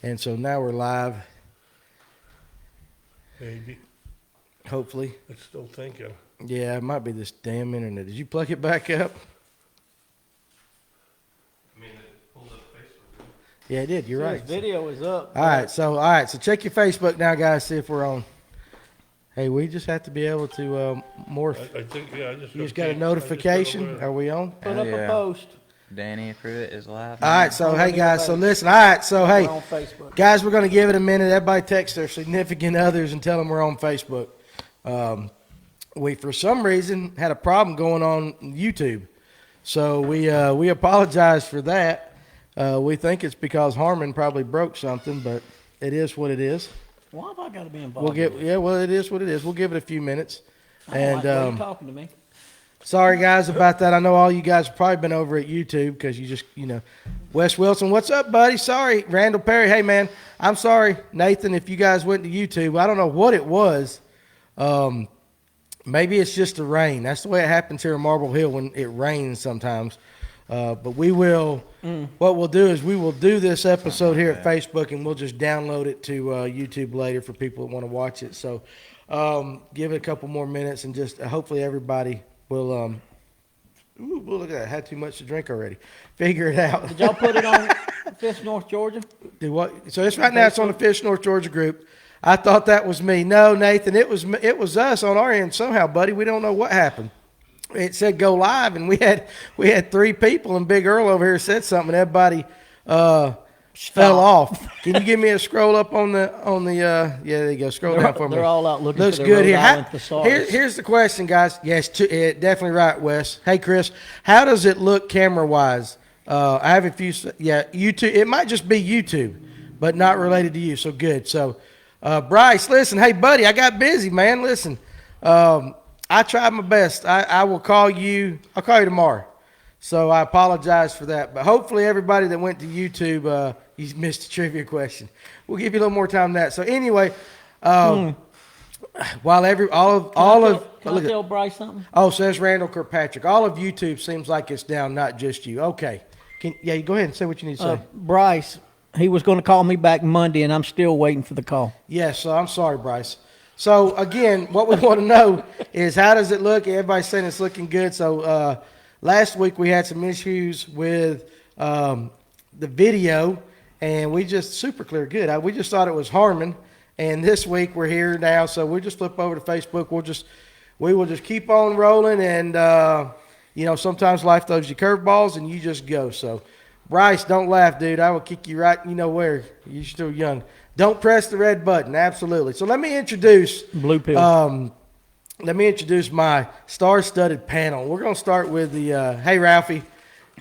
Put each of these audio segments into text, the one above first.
And so now we're live, Maybe. hopefully. It's still thinking. Yeah, it might be this damn internet. Did you plug it back up? I mean, it pulled up Facebook. Yeah, it did. You're right. Video is up. All right, so check your Facebook now, guys. See if we're on. Hey, we just have to be able to morph. I think, yeah, I just. You just got a notification. Are we on? Put up a post. Danny Pruitt is live. All right, so hey guys, so listen. All right, so hey We're on Facebook. guys, we're gonna give it a minute. Everybody text their significant others and tell them we're on Facebook. We for some reason had a problem going on YouTube, so we apologize for that. We think it's because Harmon probably broke something, but it is what it is. Why have I got to be involved? Well, it is what it is. We'll give it a few minutes. And why are you talking to me? Sorry, guys, about that. I know all you guys have probably been over at YouTube because you just, Wes Wilson, what's up, buddy? Sorry. Randall Perry, hey, man, I'm sorry. Nathan, if you guys went to YouTube, I don't know what it was. Maybe it's just the rain. That's the way it happens here in Marble Hill when it rains sometimes. But we will, what we'll do is we will do this episode here at Facebook, and we'll just download it to YouTube later for people that want to watch it. So give it a couple more minutes, and just hopefully everybody will, ooh, look at that. I had too much to drink already. Figure it out. Did y'all put it on Fish North Georgia? Do what? So it's right now. It's on the Fish North Georgia group. I thought that was me. No, Nathan, it was us on our end somehow, buddy. We don't know what happened. It said go live, and we had 3 people, and Big Earl over here said something. And everybody fell off. Can you give me a scroll up on the yeah, there you go. Scroll down for me. They're all out looking Looks for their good Rhode here. Island thesaurus. Here's the question, guys. Yes, definitely right, Wes. Hey, Chris, how does it look camera-wise? I have a few. Yeah, YouTube. It might just be YouTube, but not related to you. So good. So, Bryce, listen. Hey, buddy, I got busy, man. Listen, I tried my best. I will call you. I'll call you tomorrow. So I apologize for that. But hopefully everybody that went to YouTube, you missed a trivia question. We'll give you a little more time than that. So anyway, while Can I tell Bryce something? Oh, says Randall Kirkpatrick. All of YouTube seems like it's down, not just you. Okay. You go ahead and say what you need to say. Bryce, he was going to call me back Monday, and I'm still waiting for the call. Yes, so I'm sorry, Bryce. So, again, what we want to know is how does it look? Everybody's saying it's looking good. So, last week we had some issues with the video, and we just super clear good. We just thought it was Harmon, and this week we're here now, so we'll just flip over to Facebook. We will just keep on rolling, and, sometimes life throws you curveballs, and you just go. So, Bryce, don't laugh, dude. I will kick you right, where. You're still young. Don't press the red button. Absolutely. So let me introduce Blue pill. Let me introduce my star-studded panel. We're going to start with the hey Ralphie,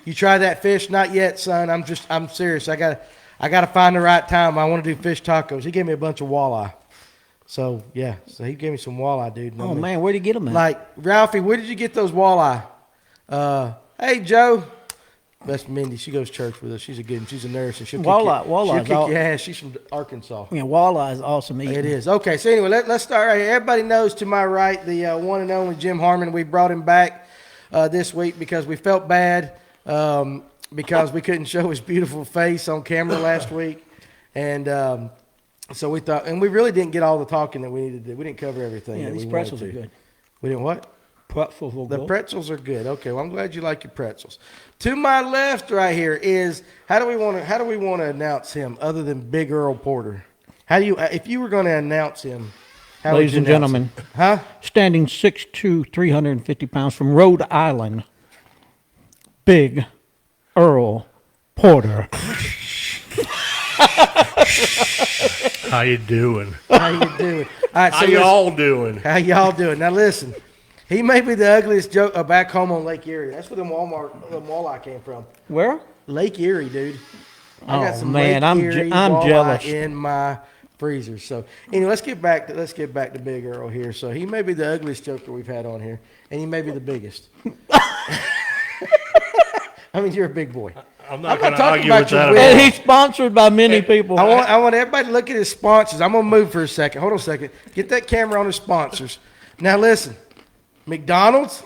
you tried that fish? Not yet, son. I'm serious. I got to find the right time. I want to do fish tacos. He gave me a bunch of walleye. So yeah, he gave me some walleye, dude. Oh man, where'd he get them at? Like Ralphie, where did you get those walleye? Hey Joe. That's Mindy. She goes to church with us. She's a good one. She's a nurse. And she'll kick your ass. She's from Arkansas. Yeah, walleye is awesome eating. It is. Okay, so anyway, let's start right here. Everybody knows to my right the one and only Jim Harmon. We brought him back this week because we felt bad because we couldn't show his beautiful face on camera last week. And so we thought, and we really didn't get all the talking that we needed to do. We didn't cover everything. Yeah, these pretzels are good. We didn't what? Pretzels are good. The pretzels are good. Okay, well, I'm glad you like your pretzels. To my left right here is how do we want to announce him other than Big Earl Porter? How do you if you were going to announce him? How Ladies and gentlemen, standing 6'2", 350 pounds from Rhode Island, Big Earl Porter. How you doing? How you doing? All right, How y'all doing? How y'all doing? Now listen. He may be the ugliest joke back home on Lake Erie. That's where the walleye came from. Where? Lake Erie, dude. I got some man, Lake Erie I'm jealous in my freezer. So anyway, let's get back to Big Earl here. So he may be the ugliest joker we've had on here, and he may be the biggest. I mean, you're a big boy. I'm not going to argue with that. And he's sponsored by many people. I want everybody to look at his sponsors. I'm going to move for a second. Hold on a second. Get that camera on his sponsors. Now listen. McDonald's,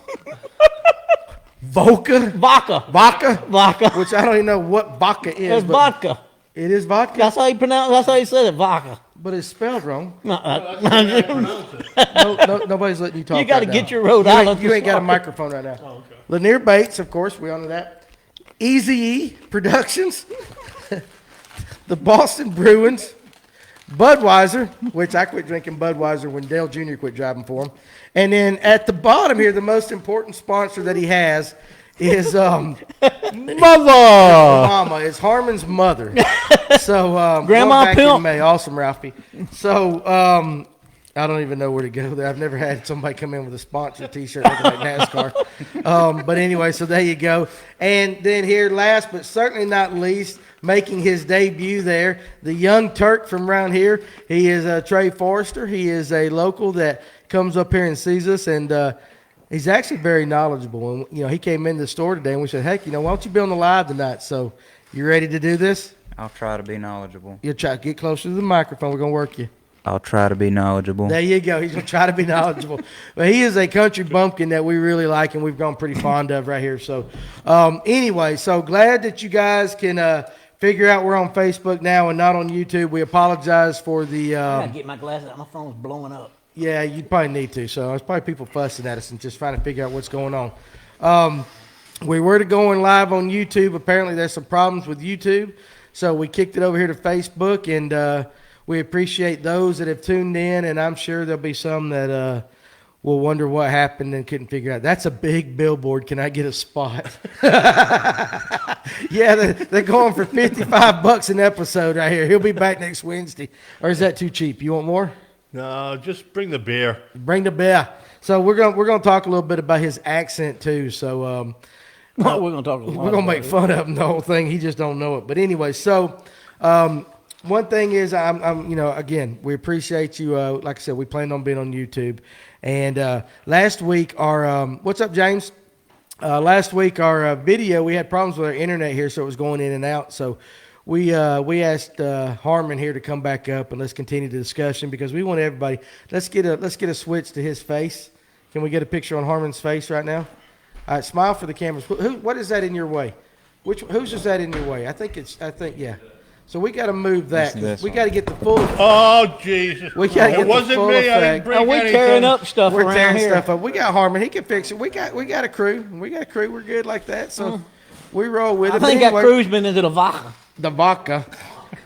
Vodka, Vodka, which I don't even know what vodka is. It's vodka. It is vodka, That's how you pronounce. That's how you said it, vodka. but it's spelled wrong. No, Nobody's letting you talk. you got to right get now. your Rhode Island. You ain't got a microphone right now. Oh, okay. Lanier Bates, of course, we honor that. Easy Productions, the Boston Bruins, Budweiser, which I quit drinking Budweiser when Dale Jr. quit driving for him. And then at the bottom here, the most important sponsor that he has is Mother! Mama. It's Harmon's mother. So Grandma going back in Pimp. May. Awesome, Ralphie. So I don't even know where to go there. I've never had somebody come in with a sponsor T-shirt looking like NASCAR. But anyway, so there you go. And then here, last but certainly not least, making his debut there, the young Turk from around here. He is Trey Forrester. He is a local that comes up here and sees us, and he's actually very knowledgeable. And he came in the store today, and we said, "Heck, why don't you be on the live tonight?" So, you ready to do this? I'll try to be knowledgeable. You'll try to get closer to the microphone. We're gonna work you. I'll try to be knowledgeable. There you go. He's going to try to be knowledgeable. But he is a country bumpkin that we really like and we've grown pretty fond of right here. So, anyway, so glad that you guys can figure out we're on Facebook now and not on YouTube. We apologize for the... I got to get my glasses out. My phone's blowing up. Yeah, you probably need to. So, there's probably people fussing at us and just trying to figure out what's going on. We were to go live on YouTube. Apparently, there's some problems with YouTube. So, we kicked it over here to Facebook and... we appreciate those that have tuned in, and I'm sure there'll be some that will wonder what happened and couldn't figure out. That's a big billboard. Can I get a spot? Yeah, they're going for $55 an episode right here. He'll be back next Wednesday. Or is that too cheap? You want more? No, just bring the beer. Bring the beer. So we're gonna talk a little bit about his accent too. So We're going to talk. we're gonna make fun of him the whole thing. He just don't know it. But anyway, so. One thing is, again, we appreciate you. Like I said, we planned on being on YouTube. And last week, what's up, James? Last week, our video, we had problems with our internet here, so it was going in and out. So we asked Harmon here to come back up and let's continue the discussion because we want everybody. Let's get a switch to his face. Can we get a picture on Harmon's face right now? All right, smile for the cameras. What is that in your way? Whose is that in your way? I think yeah. So we got to move that. We got to get the full. Oh, Jesus. We got to get It wasn't the full me. I didn't effect. bring We're anything. tearing up stuff We're around tearing here. stuff up. We got Harmon. He can fix it. We got a crew. We're good like that. So we roll with I it. think But that crew's been into the vodka. the vodka.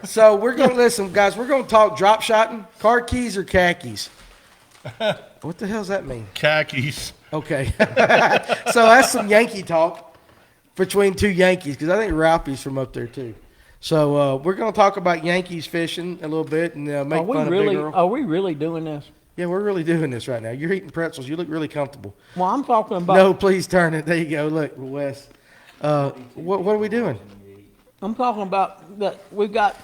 So we're gonna listen, guys. We're gonna talk drop shotting, car keys or khakis. What the hell's that mean? Khakis. Okay. So that's some Yankee talk between two Yankees because I think Ralphie's from up there too. So we're going to talk about Yankees fishing a little bit and make fun of Big Earl. Are we really doing this? Yeah, we're really doing this right now. You're eating pretzels. You look really comfortable. Well, I'm talking about. No, please turn it. There you go. Look, Wes. What are we doing? I'm talking about that we've got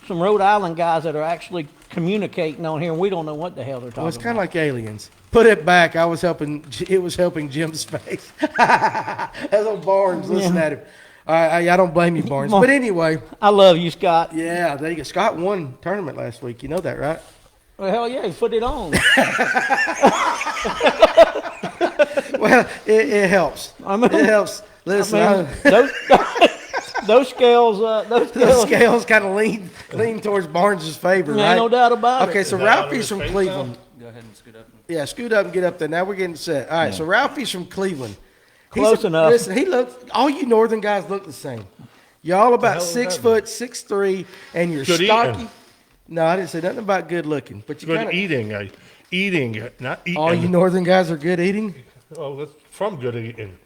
some Rhode Island guys that are actually communicating on here, and we don't know what the hell they're talking Well, it's kind of about. like aliens. Put it back. It was helping Jim's face. That's old Barnes. Listen at him. I don't blame you, Barnes. But anyway, I love you, Scott. yeah, there you go. Scott won tournament last week. You know that, right? Well, hell yeah, he put it on. Well, it helps. I mean- It helps. Listen, I mean, those scales, the scales kind of lean towards Barnes' favor, ain't right? no doubt about Okay, it. so Is that out of Ralphie's his from face Cleveland. Go ahead and scoot up. Yeah, scoot up and get up there. Now we're getting set. All right, so Ralphie's from Cleveland. Close enough. Listen, he looks. All you northern guys look the same. You're all about hell is 6 that foot, 6'3", and you're Good stocky. eating. No, I didn't say nothing about good looking. But you Good kind of. eating. Eating, not eating. All you northern guys are good eating. Oh, that's from good eating.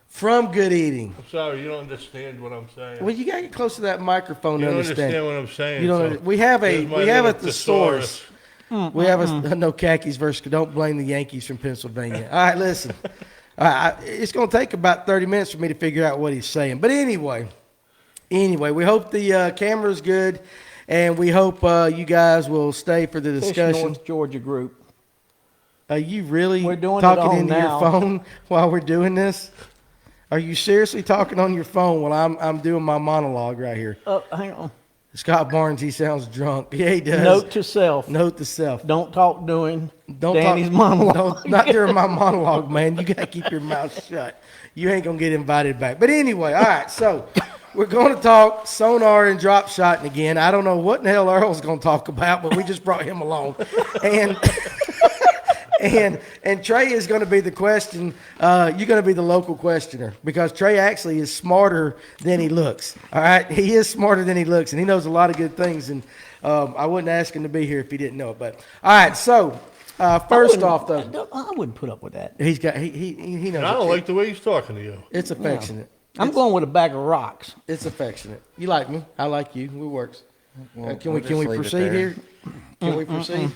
From good eating. I'm sorry, you don't understand what I'm saying. Well, you gotta get close to that microphone You to don't understand. understand what I'm saying. You don't. so We have a here's my we have little a thesaurus. thesaurus. We have a no khakis versus. Don't blame the Yankees from Pennsylvania. All right, listen. All right, it's going to take about 30 minutes for me to figure out what he's saying. But anyway, we hope the camera's good, and we hope you guys will stay for the Fish discussion. North Georgia group. Are you really We're doing it talking on into now. your phone while we're doing this? Are you seriously talking on your phone while I'm doing my monologue right here? Hang on. Scott Barnes, he sounds drunk. Yeah, he does. Note to self: Note to self. don't talk during Don't Danny's talk, monologue. Not during my monologue, man. You got to keep your mouth shut. You ain't going to get invited back. But anyway, all right. So we're going to talk sonar and drop shotting again. I don't know what in the hell Earl's going to talk about, but we just brought him along. And and Trey is going to be the question. You're going to be the local questioner because Trey actually is smarter than he looks. All right, he is smarter than he looks, and he knows a lot of good things. And I wouldn't ask him to be here if he didn't know it. But all right, so first off, though, I wouldn't put up with that. he knows. And I don't like the way he's talking to you. It's affectionate. I'm going with a bag of rocks. It's affectionate. You like me. I like you. It works. Well, Can we'll we just leave it proceed there. here? Can we proceed?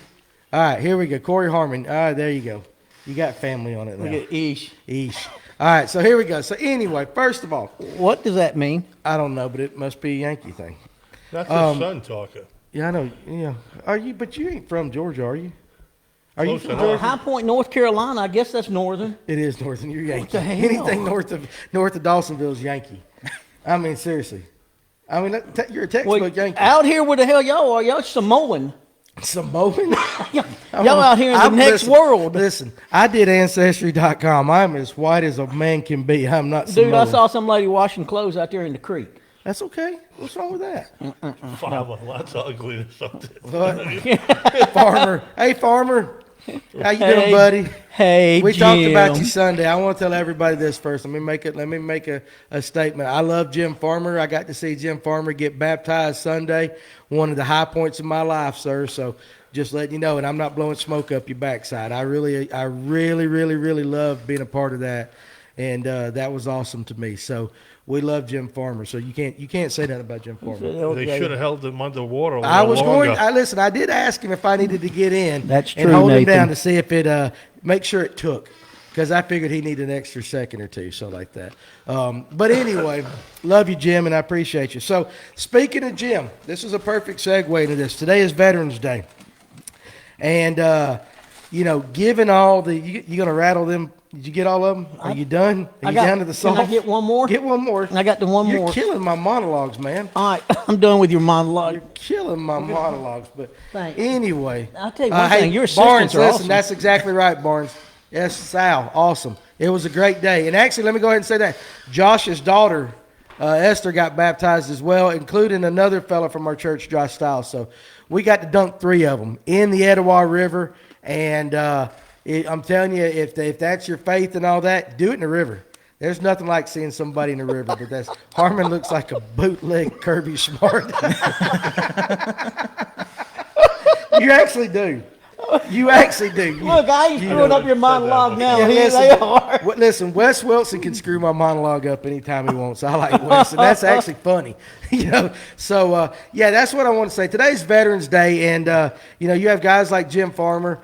All right, here we go. Corey Harmon. All right, there you go. You got family on it now. Look at Ish. Eesh. All right, so here we go. So anyway, first of all, What does that mean? I don't know, but it must be a Yankee thing. That's his son talking. Yeah, I know. Yeah. Are you? But you ain't from Georgia, are you? Are you Close from enough. Georgia? High Point, North Carolina. I guess that's northern. It is northern. You're Yankee. the hell? Anything north of Dawsonville is Yankee. I mean, seriously. I mean, you're a textbook Well, Yankee. out here, where the hell y'all are? Y'all Samoan. Samoan? Y'all out here in the next world. Listen, I did Ancestry.com. I'm as white as a man can be. I'm not Dude, Samoan. I saw some lady washing clothes out there in the creek. That's okay. What's wrong with that? Farmer, that's ugly or something. What? Farmer. Hey, Farmer. How you doing, Hey. buddy? Hey, We Jim. talked about you Sunday. I want to tell everybody this first. Let me make a statement. I love Jim Farmer. I got to see Jim Farmer get baptized Sunday. One of the high points of my life, sir. So just letting you know, and I'm not blowing smoke up your backside. I really love being a part of that, and that was awesome to me. So we love Jim Farmer. So you can't say that about Jim Farmer. They should have held him underwater a little I was longer. listen, I did ask him if I needed to get in. That's and true, hold him Nathan. down to see if it, make sure it took. Because I figured he needed an extra second or two, so like that. But anyway, love you, Jim, and I appreciate you. So speaking of Jim, this is a perfect segue into this. Today is Veterans Day. And, given all the, you going to rattle them? Did you get all of them? Are you done? Are you down to the song? Can I get one more? Get one more. I got the one You're more. killing my monologues, man. All right, I'm done with your monologue. You're killing my monologues. But Thank you. anyway. I'll tell you one hey, thing, your Barnes, assistants are listen, awesome. that's exactly right, Barnes. Yes, Sal, awesome. It was a great day. And actually, let me go ahead and say that. Josh's daughter, Esther, got baptized as well, including another fella from our church, Josh Stiles. So we got to dunk 3 of them in the Etowah River. And I'm telling you, if that's your faith and all that, do it in the river. There's nothing like seeing somebody in the river, but that's Harmon looks like a bootleg Kirby Smart. You actually do. You actually do. Look, I ain't screwing up your monologue now. Yeah, Here they are. listen, Wes Wilson can screw my monologue up anytime he wants. I like Wes, and that's actually funny. So that's what I want to say. Today's Veterans Day, and you have guys like Jim Farmer.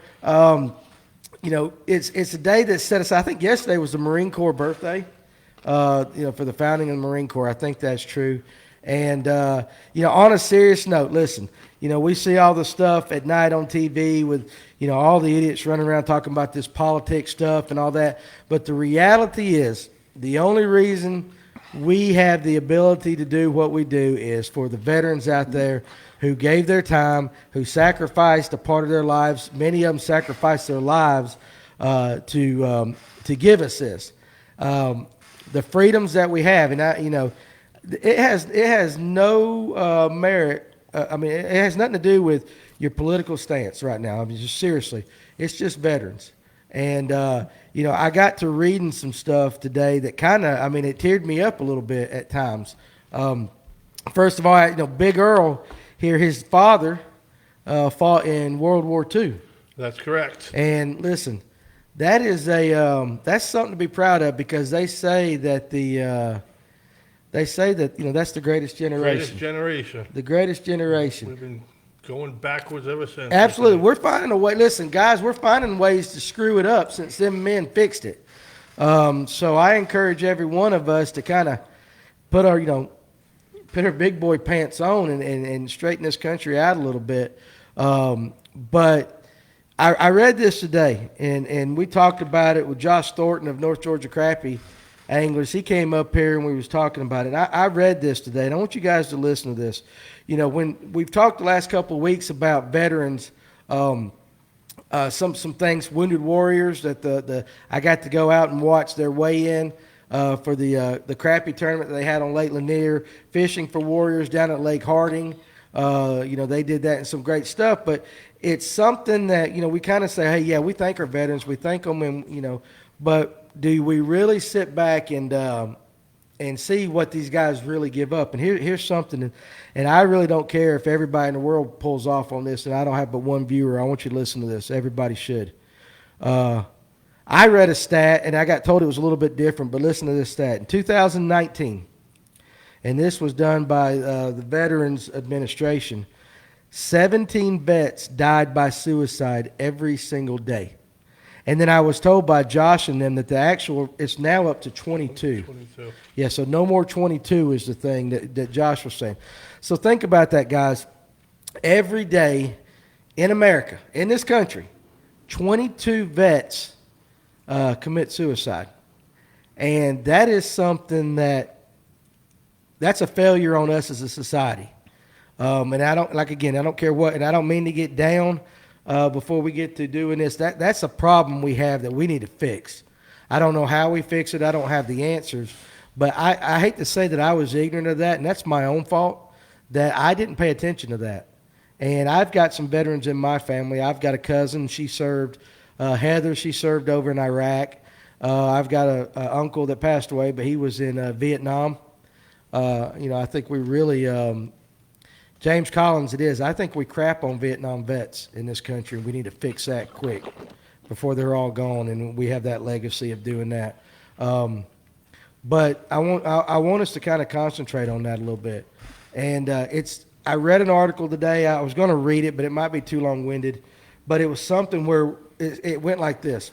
It's a day that's set aside. I think yesterday was the Marine Corps birthday. For the founding of the Marine Corps. I think that's true. And on a serious note, listen. We see all the stuff at night on TV with, all the idiots running around talking about this politics stuff and all that. But the reality is, the only reason we have the ability to do what we do is for the veterans out there who gave their time, who sacrificed a part of their lives. Many of them sacrificed their lives to give us this. The freedoms that we have, and it has no merit. It has nothing to do with your political stance right now. Just seriously, it's just veterans. And, I got to reading some stuff today that kind of, it teared me up a little bit at times. First of all, Big Earl here, his father fought in World War II. That's correct. And listen, that is that's something to be proud of because they say that that's the greatest generation. Greatest generation. The greatest generation. We've been going backwards ever since. Absolutely. We're finding a way. Listen, guys, we're finding ways to screw it up since them men fixed it. So I encourage every one of us to kind of put our big boy pants on and straighten this country out a little bit. But I read this today, and we talked about it with Josh Thornton of North Georgia Crappie Anglers. He came up here and we was talking about it. I read this today, and I want you guys to listen to this. When we've talked the last couple of weeks about veterans, some things, wounded warriors that I got to go out and watch their weigh in. for the crappie tournament that they had on Lake Lanier, fishing for warriors down at Lake Harding. They did that and some great stuff, but it's something that, we kind of say, hey, yeah, we thank our veterans, we thank them, and, but do we really sit back and see what these guys really give up? And here's something, and I really don't care if everybody in the world pulls off on this, and I don't have but one viewer. I want you to listen to this. Everybody should. I read a stat, and I got told it was a little bit different, but listen to this stat. In 2019, and this was done by the Veterans Administration, 17 vets died by suicide every single day. And then I was told by Josh and them that it's now up to 22. 22. Yeah, so no more 22 is the thing that Josh was saying. So think about that, guys. Every day in America, in this country, 22 vets commit suicide. And that is something that's a failure on us as a society. And I don't care what, and I don't mean to get down before we get to doing this. That's a problem we have that we need to fix. I don't know how we fix it. I don't have the answers. But I hate to say that I was ignorant of that, and that's my own fault, that I didn't pay attention to that. And I've got some veterans in my family. I've got a cousin. She served. Heather, she served over in Iraq. I've got an uncle that passed away, but he was in Vietnam. I think we really, James Collins it is, I think we crap on Vietnam vets in this country, and we need to fix that quick before they're all gone, and we have that legacy of doing that. But I want us to kind of concentrate on that a little bit. And I read an article today. I was going to read it, but it might be too long-winded. But it was something where it went like this.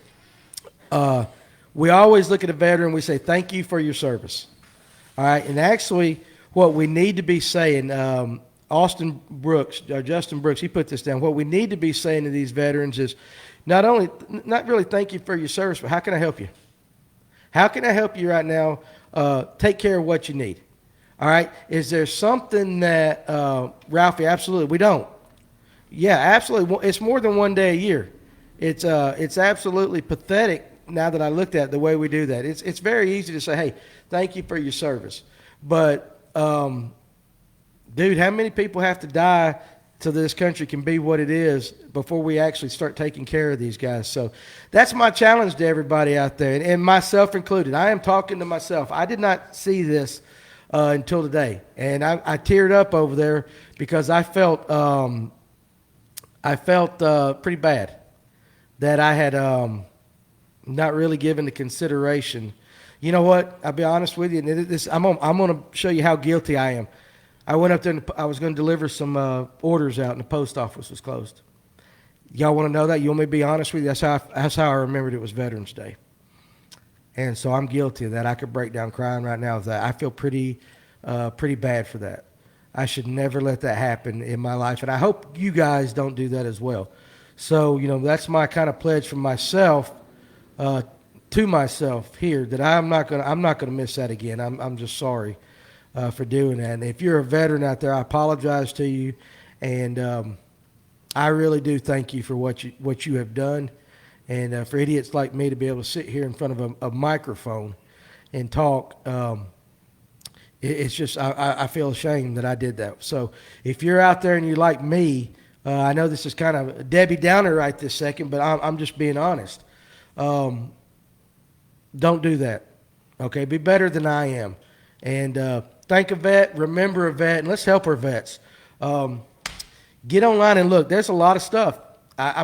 We always look at a veteran, we say, thank you for your service. All right, and actually what we need to be saying, Justin Brooks, he put this down. What we need to be saying to these veterans is not really thank you for your service, but how can I help you? How can I help you right now take care of what you need? All right, is there something that, Ralphie, absolutely, we don't. Yeah, absolutely. It's more than one day a year. It's absolutely pathetic now that I looked at the way we do that. It's very easy to say, hey, thank you for your service. But, dude, how many people have to die till this country can be what it is before we actually start taking care of these guys? So that's my challenge to everybody out there, and myself included. I am talking to myself. I did not see this until today, and I teared up over there because I felt pretty bad that I had not really given the consideration. You know what? I'll be honest with you. And I'm going to show you how guilty I am. I went up there and I was going to deliver some orders out, and the post office was closed. Y'all want to know that? You want me to be honest with you? That's how I remembered it was Veterans Day. And so I'm guilty of that. I could break down crying right now of that. I feel pretty bad for that. I should never let that happen in my life, and I hope you guys don't do that as well. So, that's my kind of pledge from myself to myself here, that I'm not gonna miss that again. I'm just sorry for doing that. And if you're a veteran out there, I apologize to you, and I really do thank you for what you have done. And for idiots like me to be able to sit here in front of a microphone and talk, it's just I feel ashamed that I did that. So if you're out there and you're like me, I know this is kind of a Debbie Downer right this second, but I'm just being honest. Don't do that. Okay, be better than I am. And thank a vet, remember a vet, and let's help our vets. Get online and look. There's a lot of stuff. I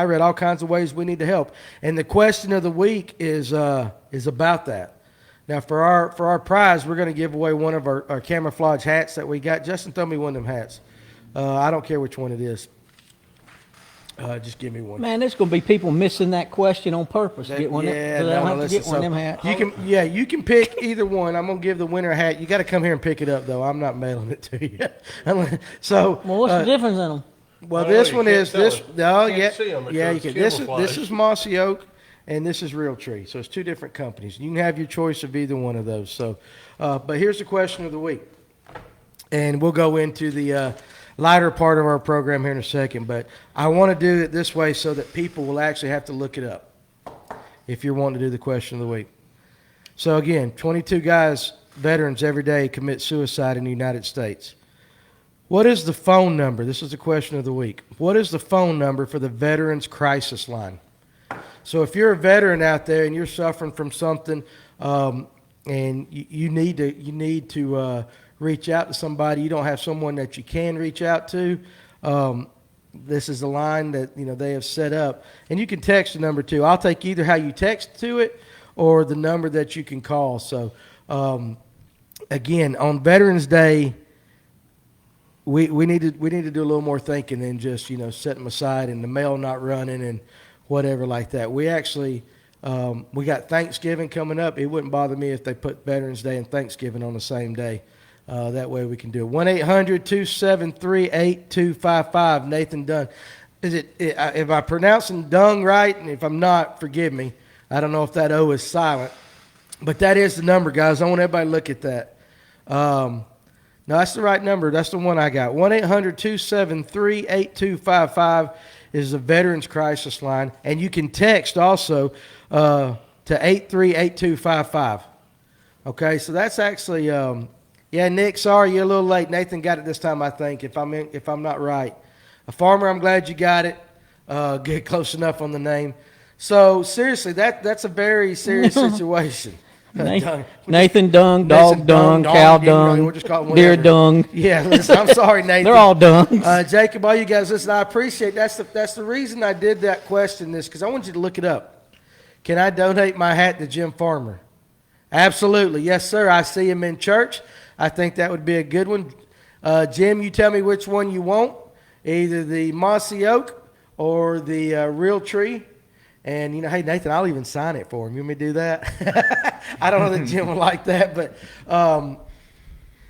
read all kinds of ways we need to help. And the question of the week is about that. Now, for our prize, we're going to give away one of our camouflage hats that we got. Justin, throw me one of them hats. I don't care which one it is. Just give me one. Man, there's going to be people missing that question on purpose. Get one. Yeah, they don't have to listen, get one of them hats. You can pick either one. I'm going to give the winner a hat. You got to come here and pick it up, though. I'm not mailing it to you. So, well, what's the difference in them? Well, Oh, this you one can't is tell this. it. No, You yeah, can't see 'em yeah, you because can. it's This camouflage. is mossy oak, and this is real tree. So it's two different companies. You can have your choice of either one of those. So, but here's the question of the week, and we'll go into the lighter part of our program here in a second. But I want to do it this way so that people will actually have to look it up if you're wanting to do the question of the week. So again, 22 guys, veterans every day commit suicide in the United States. What is the phone number? This is the question of the week. What is the phone number for the Veterans Crisis Line? So if you're a veteran out there and you're suffering from something, and you need to reach out to somebody, you don't have someone that you can reach out to, this is a line that they have set up, and you can text the number too. I'll take either how you text to it or the number that you can call. So again, on Veterans Day, we need to do a little more thinking than just set them aside and the mail not running and whatever like that. We actually we got Thanksgiving coming up. It wouldn't bother me if they put Veterans Day and Thanksgiving on the same day. That way we can do it. 1-800-273-8255. Nathan Dunn. Is it? If I'm pronouncing Dung right, and if I'm not, forgive me. I don't know if that O is silent, but that is the number, guys. I want everybody to look at that. No, that's the right number. That's the one I got. 1-800-273-8255 is the Veterans Crisis Line, and you can text also to 838255. Okay, so that's actually yeah, Nick. Sorry, you're a little late. Nathan got it this time, I think. If I'm not right, a farmer. I'm glad you got it. Get close enough on the name. So seriously, that's a very serious situation. Nathan dung, dog dung, cow dung, deer dung. Yeah, listen, I'm sorry, Nathan. They're all dungs. Jacob, all you guys, listen, I appreciate that's the reason I did that question because I want you to look it up. Can I donate my hat to Jim Farmer? Absolutely. Yes, sir. I see him in church. I think that would be a good one. Jim, you tell me which one you want, either the mossy oak or the real tree. And, hey, Nathan, I'll even sign it for him. You want me to do that? I don't know that Jim would like that, but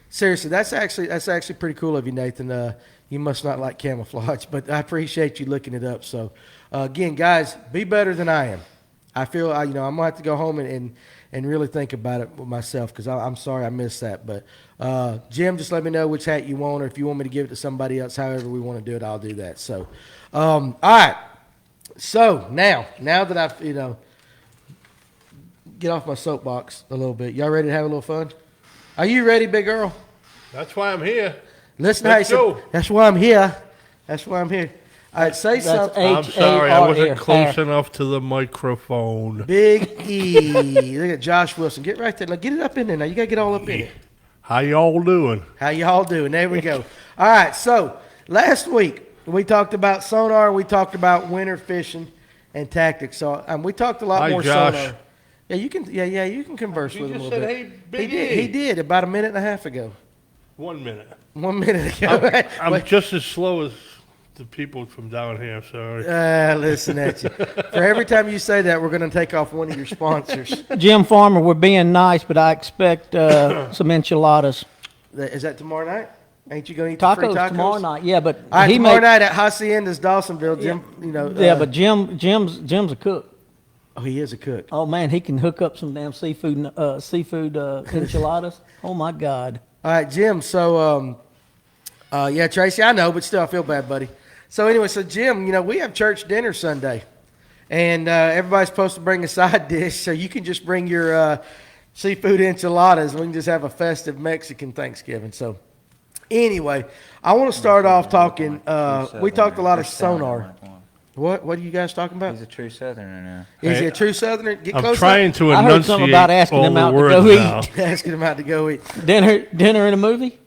seriously, that's actually pretty cool of you, Nathan. You must not like camouflage, but I appreciate you looking it up. So, again, guys, be better than I am. I feel, I'm going to have to go home and really think about it with myself because I'm sorry I missed that. But, Jim, just let me know which hat you want, or if you want me to give it to somebody else, however we want to do it, I'll do that. So, all right. So now that I've get off my soapbox a little bit, y'all ready to have a little fun? Are you ready, Big Earl? That's why I'm here. Listen, Let's go. That's why I'm here. That's why I'm here. All right, say something. I'm sorry, I wasn't close enough to the microphone. Big E. Look at Josh Wilson. Get right there. Now get it up in there. Now you gotta get all up in it. How y'all doing? How y'all doing? There we go. All right. So last week we talked about sonar. We talked about winter fishing and tactics. So we talked a lot Hi, more Josh. sonar. Yeah, you can. Yeah, you can converse You with him a just little said, bit. "Hey, Big E." He did about a minute and a half ago. 1 minute. 1 minute ago. I'm just as slow as the people from down here. Sorry. Listen at you. For every time you say that, we're going to take off one of your sponsors. Jim Farmer, we're being nice, but I expect some enchiladas. Is that tomorrow night? Ain't you going to eat the free Tacos tacos? tomorrow night. Yeah, but All right, he tomorrow made, night at Hacienda's Dawsonville, Jim. but Jim's a cook. Oh, he is a cook. Oh man, he can hook up some damn seafood enchiladas. Oh my God. All right, Jim. So, yeah, Tracy, I know, but still, I feel bad, buddy. So anyway, so Jim, we have church dinner Sunday, and everybody's supposed to bring a side dish, so you can just bring your seafood enchiladas, and we can just have a festive Mexican Thanksgiving. So anyway, I want to start off talking. We talked a lot of sonar. What are you guys talking about? He's a true Southerner now. Is he a true Southerner? Get I'm close trying to I heard something enunciate about asking all him the out to words go eat. now. Asking him out to go eat. Dinner and a movie?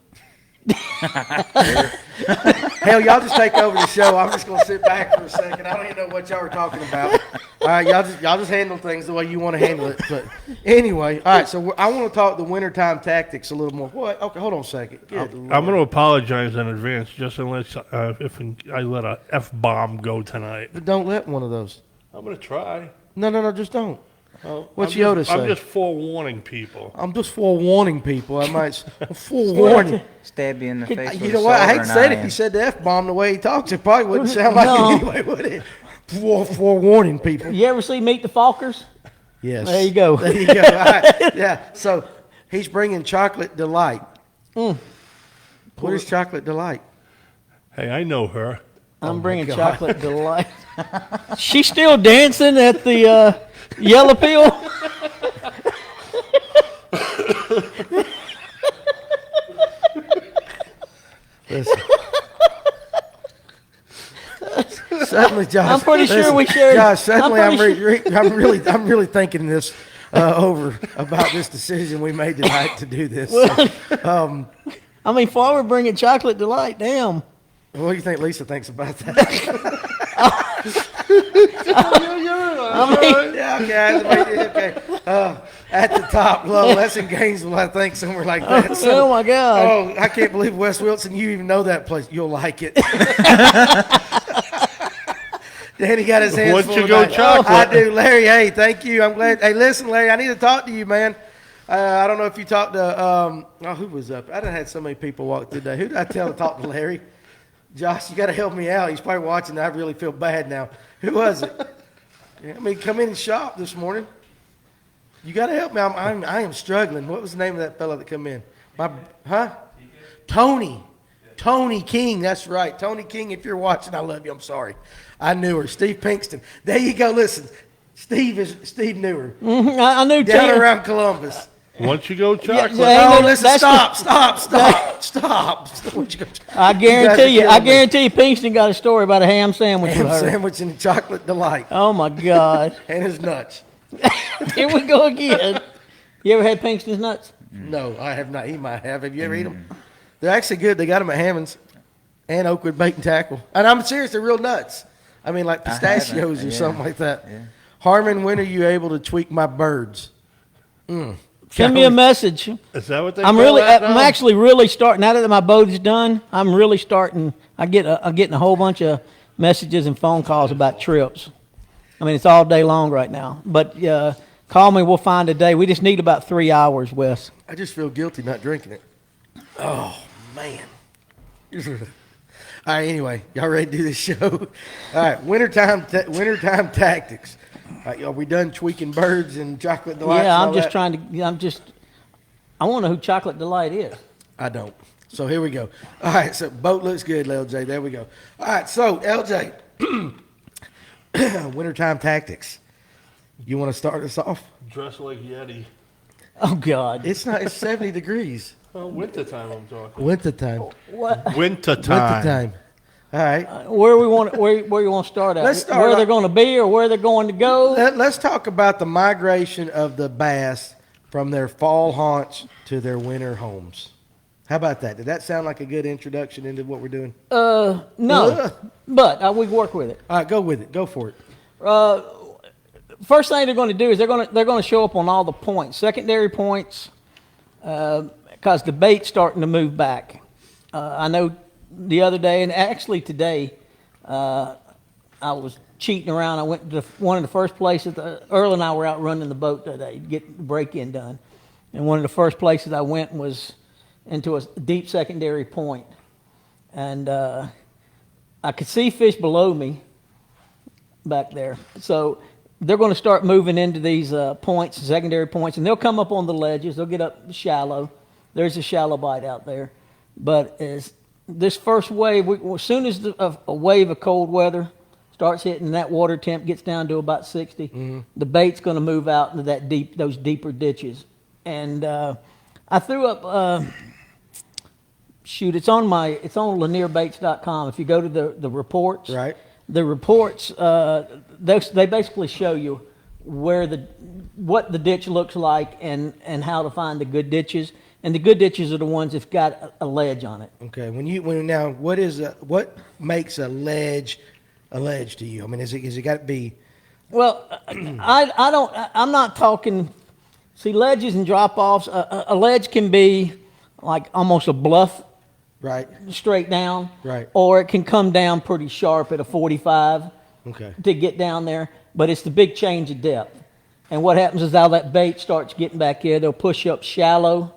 Hell, y'all just take over the show. I'm just gonna sit back for a second. I don't even know what y'all were talking about. All right, y'all just handle things the way you want to handle it. But anyway, all right. So I want to talk the wintertime tactics a little more. What? Okay, hold on a second. Good I'm Lord. going to apologize in advance, just unless if I let a F-bomb go tonight. But don't let one of those. I'm going to try. No, just don't. What's I'm Yoda say? I'm just forewarning people. I'm just forewarning people. I might forewarning. Stab you in the face with You a know what? I hate to soldering say it. If iron. you said the F-bomb the way he talks, it probably wouldn't sound like No. it anyway, would it? Forewarning people. You ever see Meet the Falkers? Yes. There you go. There you go. All right. Yeah. So he's bringing chocolate delight. What is chocolate delight? Hey, I know her. I'm bringing God. chocolate delight. She's still dancing at the yellow pill. Listen. Suddenly, Josh. I'm pretty sure we shared- Josh, suddenly I'm I'm, pretty I'm really thinking this over about this decision we made tonight to do this. I mean, Farmer bringing chocolate delight. Damn. What do you think Lisa thinks about that? Okay. At the top, Love Lesson Gainesville, I think, somewhere like that. Oh my God. Oh, I can't believe Wes Wilson, you even know that place. You'll like it. Danny got his hands Once full you go tonight. chocolate. I do. Larry, hey, thank you. I'm glad. Hey, listen, Larry, I need to talk to you, man. I don't know if you talked to, who was up? I done had so many people walk through today. Who did I tell to talk to Larry? Josh, you got to help me out. He's probably watching. I really feel bad now. Who was it? Yeah, I mean, come in and shop this morning. You got to help me. I am struggling. What was the name of that fella that come in? Tony. Tony King. That's right. Tony King, if you're watching, I love you. I'm sorry. I knew her. Steve Pinkston. There you go. Listen, Steve knew her. I knew Down Tim. around Columbus. Once you go chocolate, Yeah. No, listen, That's- stop. I guarantee you Pinkston got a story about a ham sandwich Ham with her. sandwich and chocolate delight. Oh my God. And his nuts. Here we go again. You ever had Pinkston's nuts? No, I have not. He might have. Have you ever eaten them? They're actually good. They got them at Hammond's and Oakwood Bait and Tackle. And I'm serious. They're real nuts. I mean, like pistachios or yeah. something like that. Yeah. Harmon, when are you able to tweak my birds? Send me a message. is that what they I'm call that I'm now? actually really starting, now that my boat is done, I'm really starting, I'm getting a whole bunch of messages and phone calls about trips. I mean, it's all day long right now. But call me, we'll find a day. We just need about 3 hours, Wes. I just feel guilty not drinking it. Oh, man. All right, anyway, y'all ready to do this show? All right, wintertime tactics. All right, are we done tweaking birds and chocolate delights? Yeah, and I'm all just that? I want to know who Chocolate Delight is. I don't. So here we go. All right, so boat looks good, LJ. There we go. All right, so LJ, wintertime tactics. You want to start us off? Dress like Yeti. Oh, God. It's 70 degrees. Wintertime, I'm talking. Wintertime. What? Wintertime. All right. Where you want to start at? Let's start where off- they're going to be or where they're going to go? Let's talk about the migration of the bass from their fall haunts to their winter homes. How about that? Did that sound like a good introduction into what we're doing? No, but we work with it. All right, go with it. Go for it. First thing they're going to do is they're going to show up on all the points, secondary points, because the bait's starting to move back. I know the other day, and actually today, I was cheating around. I went to one of the first places. Earl and I were out running the boat today to get the break-in done, and one of the first places I went was into a deep secondary point, and I could see fish below me back there. So they're going to start moving into these points, secondary points, and they'll come up on the ledges. They'll get up shallow. There's a shallow bite out there. But as this first wave, as soon as a wave of cold weather starts hitting, that water temp gets down to about 60, the bait's going to move out into those deeper ditches. And I threw up, it's on lanierbaits.com. If you go to the reports, Right. the reports, they basically show you what the ditch looks like and how to find the good ditches. And the good ditches are the ones that's got a ledge on it. Okay. What makes a ledge to you? I mean, is it got to be? Well, I'm not talking. See, ledges and drop offs. A ledge can be like almost a bluff, Right. straight down, Right. or it can come down pretty sharp at a 45 Okay. to get down there. But it's the big change of depth. And what happens is how that bait starts getting back here, they'll push up shallow,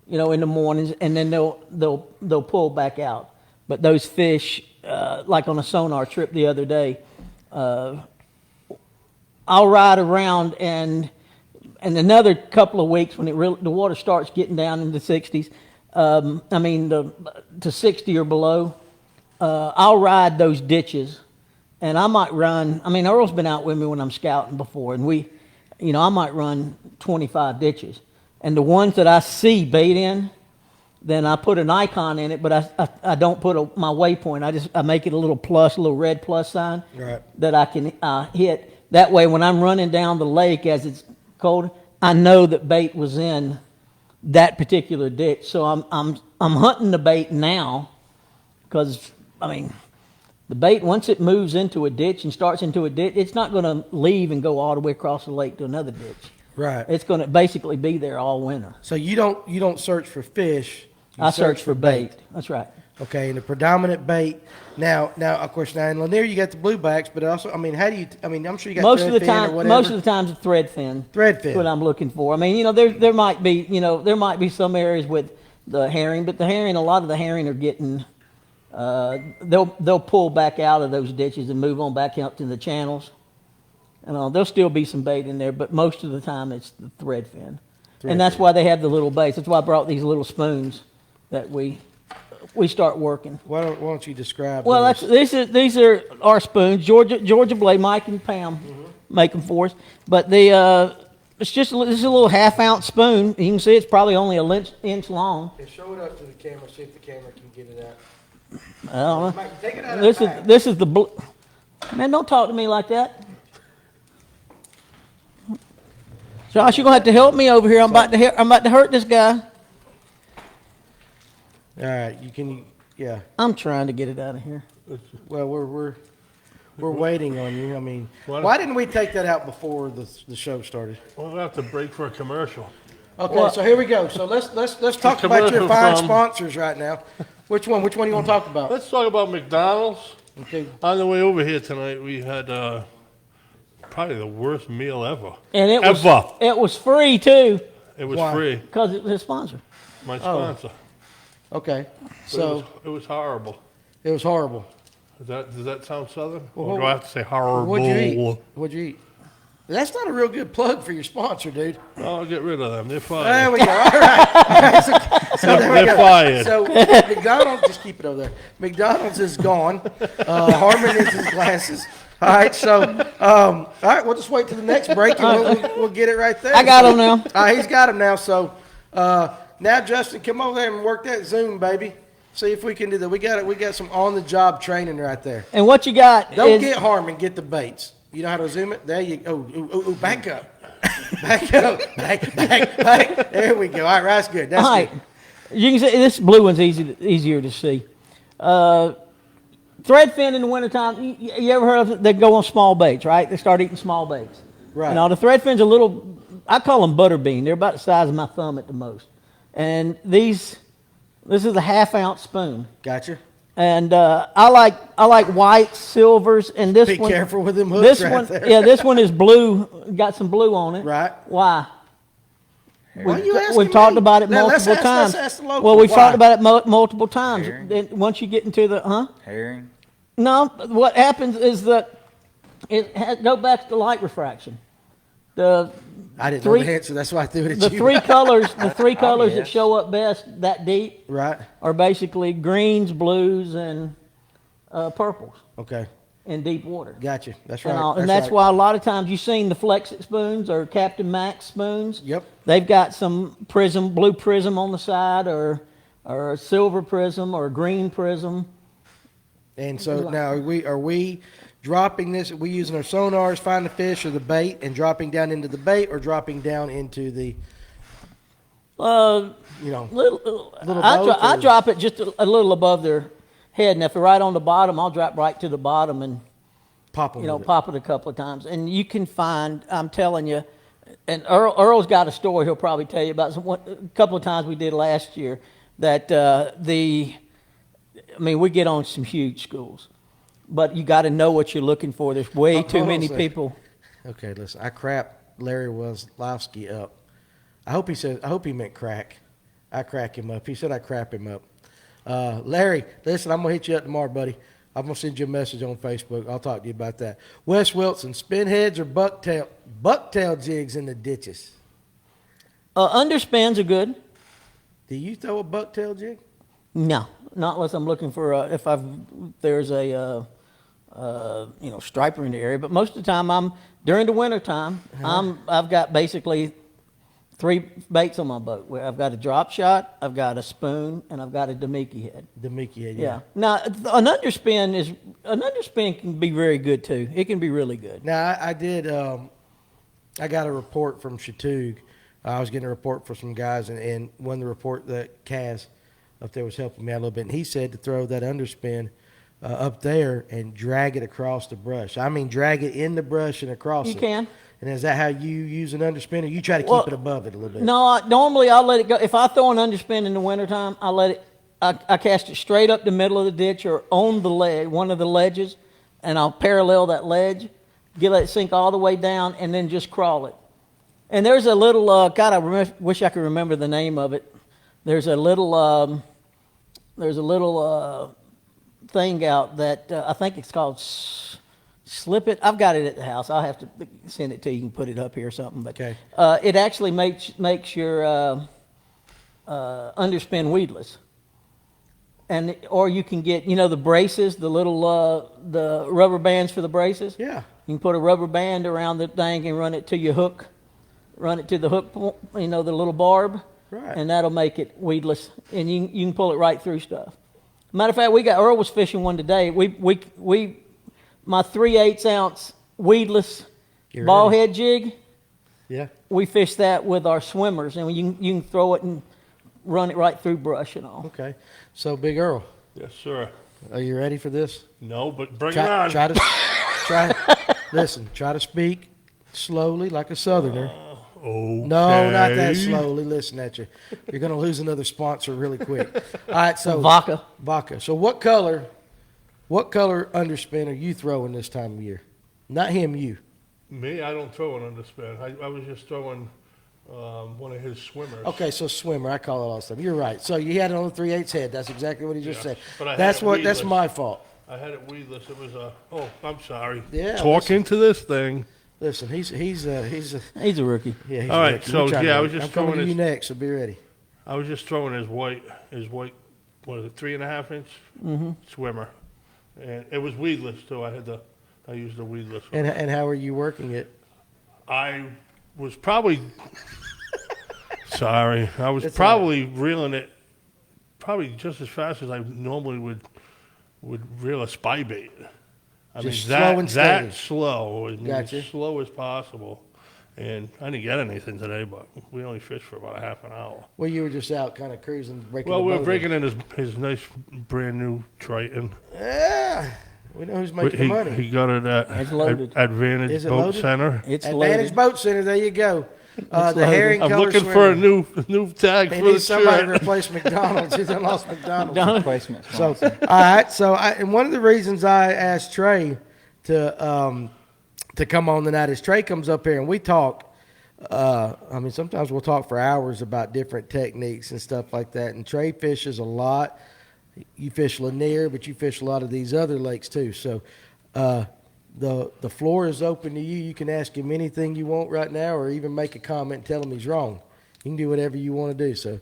in the mornings, and then they'll pull back out. But those fish, like on a Sonar trip the other day, I'll ride around and another couple of weeks when the water starts getting down in the 60s, to 60 or below, I'll ride those ditches, and I might run. Earl's been out with me when I'm scouting before, and I might run 25 ditches. And the ones that I see bait in, then I put an icon in it, but I don't put my waypoint. I make it a little plus, a little red plus sign Right. that I can hit. That way, when I'm running down the lake as it's cold, I know that bait was in that particular ditch. So I'm hunting the bait now, because I mean, the bait, once it moves into a ditch and starts into a ditch, it's not going to leave and go all the way across the lake to another ditch. Right. It's going to basically be there all winter. So you don't search for fish. You I search for bait. That's right. Okay, and the predominant bait now of course now in Lanier you got the bluebacks, but also I'm sure you got Most of the threadfin or time, whatever. most of the times it's threadfin. Threadfin. That's what I'm looking for. I mean, there might be some areas with the herring, but a lot of the herring are getting they'll pull back out of those ditches and move on back out to the channels. And there'll still be some bait in there, but most of the time it's the threadfin. And that's why they have the little baits. That's why I brought these little spoons that we start working. Why don't you describe? Well, those? these are our spoons. Georgia Blade, Mike and Pam make them for us. But it's just this is a little half-ounce spoon. You can see it's probably only an inch long. Yeah, show it up to the camera. See if the camera can get it out. I don't know. Mike, take it out of the bag. This is the blue. Man, don't talk to me like that. Josh, you're gonna have to help me over here. I'm about to hurt this guy. All right, yeah. I'm trying to get it out of here. Well, we're waiting on you. I mean, What? why didn't we take that out before the show started? We'll have to break for a commercial. Okay, Well- so here we go. So let's talk about your commercial fine from- sponsors right now. Which one do you want to talk about? Let's talk about McDonald's. Okay. On the way over here tonight, we had probably the worst meal ever. And it Ever. was free too, It was Why? free. because it was a sponsor. My sponsor. Okay. So So it was horrible. it was horrible. Does that sound southern? Well, Or do I have to say horrible? What'd you eat? What'd you eat? That's not a real good plug for your sponsor, dude. I'll get rid of them. They're There fired. we go. All right. All right. So there we They're go. fired. So McDonald's, just keep it over there. McDonald's is gone. Harmon is his glasses. All right. So all right, we'll just wait till the next break and we'll get it right there. I got him now. He's got him now. So now, Justin, come over there and work that Zoom, baby. See if we can do that. We got some on the job training right there. And what you got Don't is get Harmon, get the baits. You know how to zoom it? There you go. Oh, back up. Back up. Back. There we go. All right, that's good. That's all right. good. You can see this blue one's easier to see. Threadfin in the wintertime, you ever heard of it? They go on small baits, right? They start eating small baits. Right. You know, the threadfin's a little, I call them butterbean. They're about the size of my thumb at the most. And this is a half-ounce spoon. Gotcha. And I like whites, silvers, and this Be one. careful with them hooks right one, there. yeah, this one is blue. Got some blue on it. Right. Why? Why you asking We've talked me? about it Now, multiple times. Let's ask the local. Well, we've Why? talked about it multiple times. Herring? Then once you get into the Herring? no, what happens is that go back to light refraction. The I didn't three- know the answer. That's why I threw it at the you. three colors that yes. show up best that deep Right. are basically greens, blues, and purples Okay. in deep water. Gotcha. That's right. And that's right. why a lot of times you've seen the Flex-It spoons or Captain Max spoons. Yep. They've got some blue prism on the side, or a silver prism, or a green prism. And so now are we dropping this? Are we using our sonars, find the fish or the bait, and dropping down into the bait, or dropping down into the Little both, I or- drop it just a little above their head, and if they're right on the bottom, I'll drop right to the bottom and pop them? pop it a couple of times. And you can find, I'm telling you, and Earl's got a story he'll probably tell you about a couple of times we did last year that we get on some huge schools, but you got to know what you're looking for. There's way Hold too on a many second. people. Okay, listen. I crap Larry Wazlowski up. I hope he meant crack. I crack him up. He said I crap him up. Larry, listen, I'm gonna hit you up tomorrow, buddy. I'm gonna send you a message on Facebook. I'll talk to you about that. Wes Wilson, spinheads or bucktail jigs in the ditches? Underspins are good. Do you throw a bucktail jig? No, not unless I'm looking for there's a striper in the area. But most of the time, during the winter time, I've got basically 3 baits on my boat. Where I've got a drop shot, I've got a spoon, and I've got a Demiki head. Demiki head, Yeah. Now an underspin can be very good too. It can be really good. Now, I did, I got a report from Chattooga. I was getting a report for some guys, and one of the report that Kaz up there was helping me out a little bit, and he said to throw that underspin up there and drag it across the brush. I mean, drag it in the brush and across You it. can. And is that how you use an underspin, or you try to keep it above it a little bit? No, normally I'll let it go. If I throw an underspin in the wintertime, I let it. I cast it straight up the middle of the ditch or on the ledge, one of the ledges, and I'll parallel that ledge, let it sink all the way down, and then just crawl it. And there's a little. God, I wish I could remember the name of it. There's a little. Thing out that I think it's called Slip It. I've got it at the house. I'll have to send it to you. You can put it up here or something. But Okay. It actually makes your underspin weedless. And or you can get the braces, the little the rubber bands for the braces. Yeah. You can put a rubber band around the thing and run it to your hook. Run it to the hook point, the little barb. Right. And that'll make it weedless, and you can pull it right through stuff. Matter of fact, Earl was fishing one today. My 3/8 ounce weedless You're ball ready. head jig. Yeah. We fished that with our swimmers, and you can throw it and run it right through brush and all. Okay. So, Big Earl, Yes, sir. are you ready for this? No, but bring it Try, on. try to listen. Try to speak slowly like a Southerner. Okay. No, not that slowly. Listen at you. You're going to lose another sponsor really quick. All right, so Vodka. So what color underspin are you throwing this time of year? Not him, you. Me, I don't throw an underspin. I was just throwing one of his swimmers. Okay, so swimmer. I call it all stuff. You're right. So you had it on the 3/8 head. That's exactly what he just Yeah, said. but I had That's it what. That's weedless. my fault. I had it weedless. It was a. Oh, I'm sorry. Yeah, Talk listen. into this thing. Listen, he's a He's a rookie. yeah. He's All a right, rookie. so, We're trying yeah, to- I was just I'm coming throwing to you his- next, so be ready. I was just throwing his white. What is it? 3.5 inch swimmer, and it was weedless too. I used the weedless one. And how are you working it? I was probably sorry. I was It's probably reeling it probably just as fast as I normally would reel a spy bait. I Just mean slow and steady. that slow, as Gotcha. slow as possible. And I didn't get anything today, but we only fished for about a half an hour. Well, you were just out kind of cruising, breaking Well, the we're boat breaking in his nice brand new Triton. Yeah. We know who's making the money. He got it It's loaded. at Advantage Is it Boat loaded? Center. It's Advantage loaded. Boat Center, there you go. The loaded. herring I'm color looking for a swimmer. new tag He for the needs somebody to shirt. replace McDonald's. He's lost McDonald's. Replacement So, sponsor. all right. So, and one of the reasons I asked Trey to come on tonight is Trey comes up here and we talk. I mean, sometimes we'll talk for hours about different techniques and stuff like that. And Trey fishes a lot. You fish Lanier, but you fish a lot of these other lakes too. So, the floor is open to you. You can ask him anything you want right now, or even make a comment and tell him he's wrong. You can do whatever you want to do. So,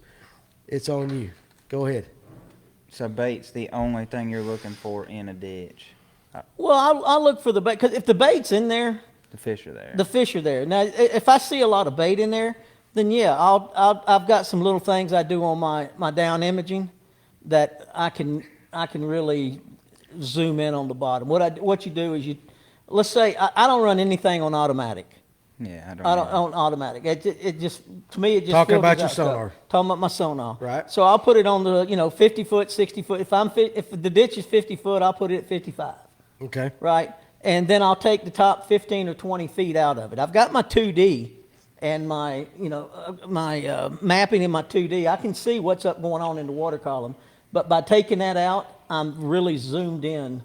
it's on you. Go ahead. So bait's the only thing you're looking for in a ditch. Well, I'll look for the bait because if the bait's in there, The fish are there. the fish are there. Now, if I see a lot of bait in there, then yeah, I've got some little things I do on my down imaging that I can really zoom in on the bottom. What you do is let's say I don't run anything on automatic. Yeah, I don't. I don't know. on automatic. It just to me it just Talking about filters your out stuff. sonar. Talking about my sonar. Right. So I'll put it on the 50 foot, 60 foot. If the ditch is 50 foot, I'll put it at 55. Okay. Right? And then I'll take the top 15 or 20 feet out of it. I've got my 2D and my mapping in my 2D. I can see what's going on in the water column. But by taking that out, I'm really zoomed in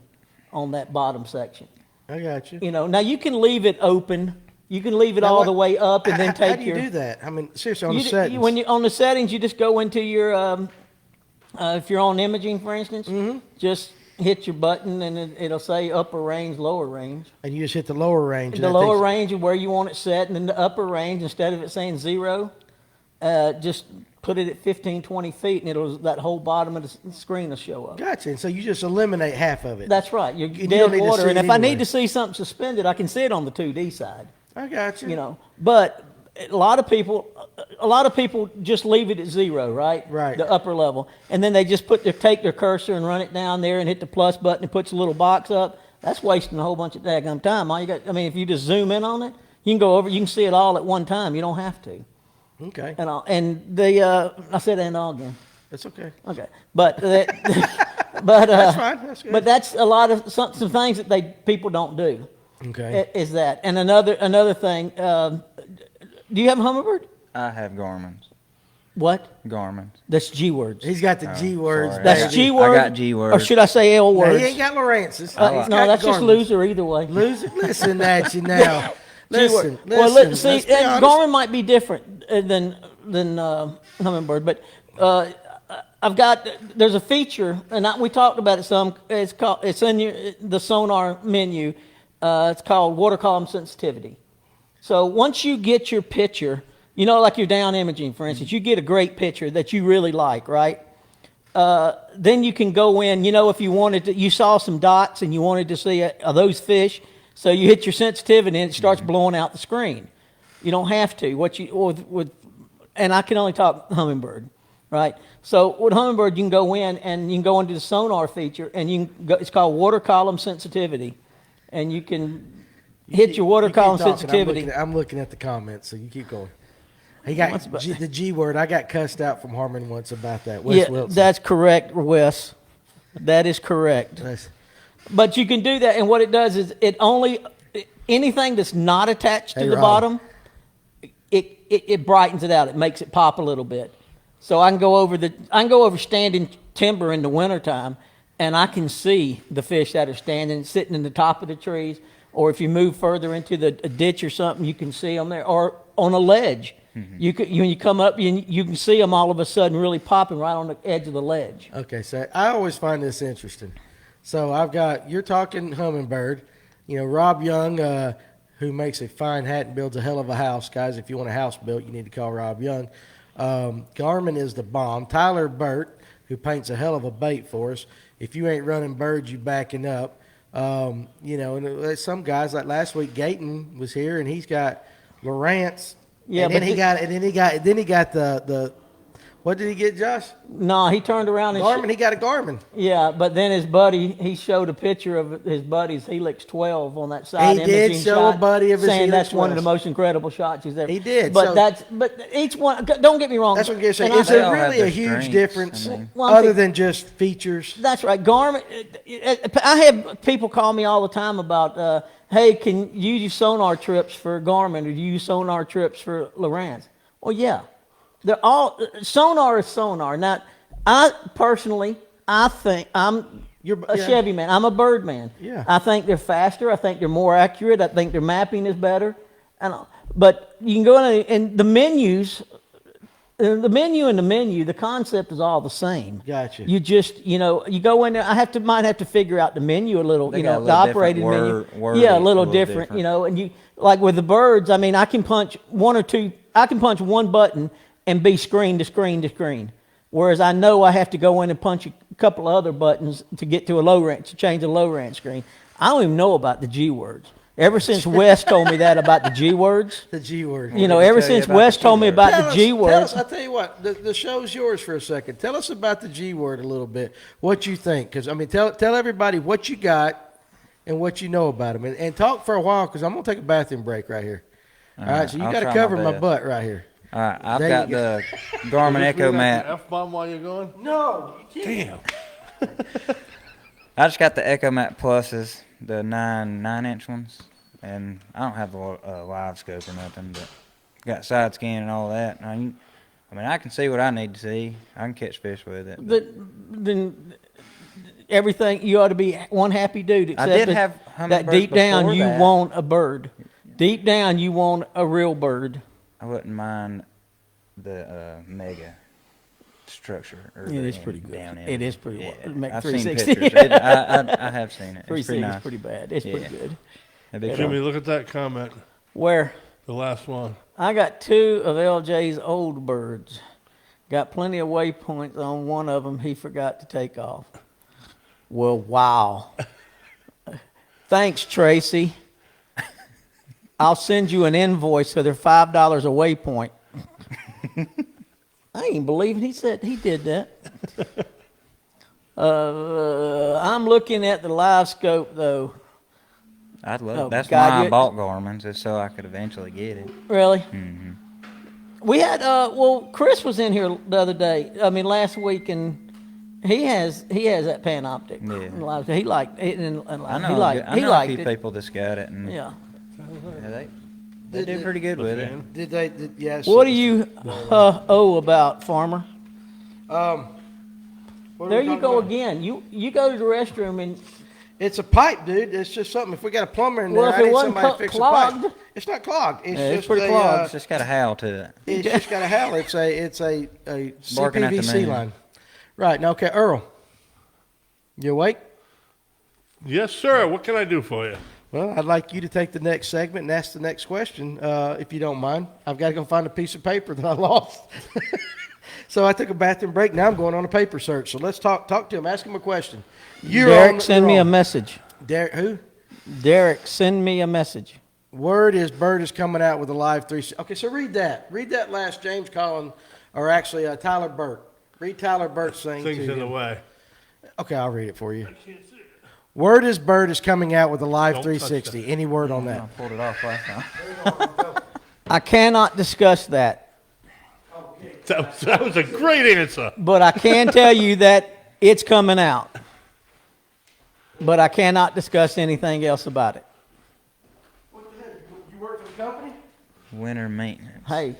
on that bottom section. I got you. Now you can leave it open. You can leave it Now all what- the way up and then take How do you your... do that? I mean, seriously, on the You- settings. when you on the settings, you just go into your if you're on imaging, for instance, Mm-hmm. just hit your button and it'll say upper range, lower range. and you just hit the lower range. and The that lower takes- range of where you want it set, and then the upper range, instead of it saying 0, just put it at 15, 20 feet, and that whole bottom of the screen will show up. Gotcha. And so you just eliminate half of it. That's right. You're You dead don't need to water, see and it if I anyway. need to see something suspended, I can see it on the 2D side. I got you. But a lot of people just leave it at 0, right? Right. The upper level, and then they just take their cursor and run it down there and hit the plus button and puts a little box up. That's wasting a whole bunch of daggum time. All you got, I mean, if you just zoom in on it, you can go over, you can see it all at one time. You don't have to. Okay. I said and all again. That's okay. Okay, but that's fine. That's good. But that's a lot of some things that people don't do. Okay. Is that and another thing? Do you have a Hummingbird? I have Garmin's. What? Garmin's. That's G words. He's got the G words. sorry. That's baby. G word. I got G Or words. should I say L No, words? he ain't got Lawrence's. No, that's just loser either way. Loser. Listen at you now. Listen. Well, listen. see, Let's be honest. Garmin might be different than Hummingbird, but there's a feature, and we talked about it some. It's in the Sonar menu. It's called water column sensitivity. So once you get your picture, like your down imaging, for instance, you get a great picture that you really like, right? Then you can go in, if you wanted to, you saw some dots and you wanted to see, are those fish? So you hit your sensitivity and it starts blowing out the screen. You don't have to. And I can only talk Hummingbird, right? So with Hummingbird, you can go in and you can go into the Sonar feature and it's called water column sensitivity. And you can hit your water You keep column talking. sensitivity. I'm looking at the comments, so you keep going. He got the G word. I got cussed out from Harmon once about that. Wes Wilson. That's correct, Wes. That is correct. That's- But you can do that, and what it does is anything that's not attached to Hey, the Rob. bottom, it brightens it out. It makes it pop a little bit. So I can go over standing timber in the wintertime, and I can see the fish that are sitting in the top of the trees. Or if you move further into a ditch or something, you can see them there. Or on a ledge, when you come up, you can see them all of a sudden really popping right on the edge of the ledge. Okay, so I always find this interesting. So you're talking Hummingbird. Rob Young, who makes a fine hat and builds a hell of a house. Guys, if you want a house built, you need to call Rob Young. Garmin is the bomb. Tyler Burt, who paints a hell of a bait for us. If you ain't running birds, you backing up. And some guys, like last week, Gayton was here, and he's got Lawrence. Yeah, and then but he got the what did he get, Josh? No, he turned around and Garmin. He got a Garmin. yeah, but then his buddy, he showed a picture of his buddy's Helix 12 on that side. He did imaging show a shot, buddy of his saying Helix that's one of the 12. most incredible shots he's ever. He did, But so- but each one. Don't get me wrong. That's what I'm going to say. and I- Is They there all have really a their huge strengths, difference I mean. Well, I'm other thinking- than just features? That's right. Garmin. I have people call me all the time about, hey, can you use sonar trips for Garmin or do you use sonar trips for Lowrance? Well, yeah. They're all sonar is sonar. Now, I think You're a Chevy man. I'm a bird man. Yeah. I think they're faster. I think they're more accurate. I think their mapping is better. But you can go in and the menus. The menu, the concept is all the same. Gotcha. You just, you go in there. might have to figure out the menu a little, They got a the little operating different menu. word- Yeah, a wording, little a little different, different. and you, like with the birds, I mean, I can punch one button and be screen to screen to screen. Whereas I know I have to go in and punch a couple of other buttons to get to to change a low range screen. I don't even know about the G words. Ever since Wes told me that about the G words, The G word. ever tell you since about Wes the G told me word? about Tell the us- G tell words, us- I'll tell you what, the show's yours for a second. Tell us about the G word a little bit, what you think. Because, tell everybody what you got and what you know about them. And talk for a while because I'm going to take a bathroom break right here. All right, so you I'll got to try cover my my best. butt right here. All right, I've There got you the Garmin Echo Mat. F-bomb while you're going? No, you can't. Damn. I just got the Echo Mat Pluses, the 9-inch ones, and I don't have the live scope or nothing, but got side scan and all that. I can see what I need to see. I can catch fish with it. but then everything you ought to be one happy dude. Except did that- have that hummingbirds deep down before you that. want a bird. Deep down you want a real bird. I wouldn't mind the Mega structure. Or It the is pretty good. down It is pretty yeah. well. Make I've seen 360. pictures. I have seen it. It's pretty 360 nice. is pretty bad. It's pretty Yeah. good. A big Jimmy, one. look at that comment, Where the last one. I got 2 of LJ's old birds. Got plenty of waypoints on one of them. He forgot to take off. Well, wow. Thanks, Tracy. I'll send you an invoice so they're $5 a waypoint. I ain't believing he said he did that. I'm looking at the live scope though. I'd love. Oh, That's God, why I you- bought Garmin's, just so I could eventually get it. Really? Mm-hmm. We had Chris was in here the other day. I mean last week, and he has that Panoptic. Yeah. He liked it, and I know. he liked I know a liked few it. people that's got it, and Yeah. yeah, they do pretty good with it. Yes. What do you owe about, Farmer? What are There we you talking go about? again. You go to the restroom and It's a pipe, dude. It's just something. If we got a plumber in there, Well, if I it need wasn't somebody to fix clogged. the pipe. It's not clogged. It's Yeah, it's just pretty a, clogged. It's just got a howl to it. It's just got a howl. It's a Barking at the CPVC moon. line. Right. Now, okay, Earl. You awake? Yes, sir. What can I do for you? Well, I'd like you to take the next segment and ask the next question, if you don't mind. I've got to go find a piece of paper that I lost. So I took a bathroom break. Now I'm going on a paper search. So let's talk to him. Ask him a question. Derek, send me a message. Derek, who? Derek, send me a message. Word is Bird is coming out with a live 360. Okay, so read that. Read that last James Collins, or actually Tyler Burke. Read Tyler Burke's thing Things to in the him. way. Okay, I'll read it for you. Word is Bird is coming out with a live Don't touch 360. Any word on that? I pulled it off last time. I cannot discuss that, That was a great answer. but I can tell you that it's coming out. But I cannot discuss anything else about it. What the heck? You work for the company? Winter maintenance. Hey,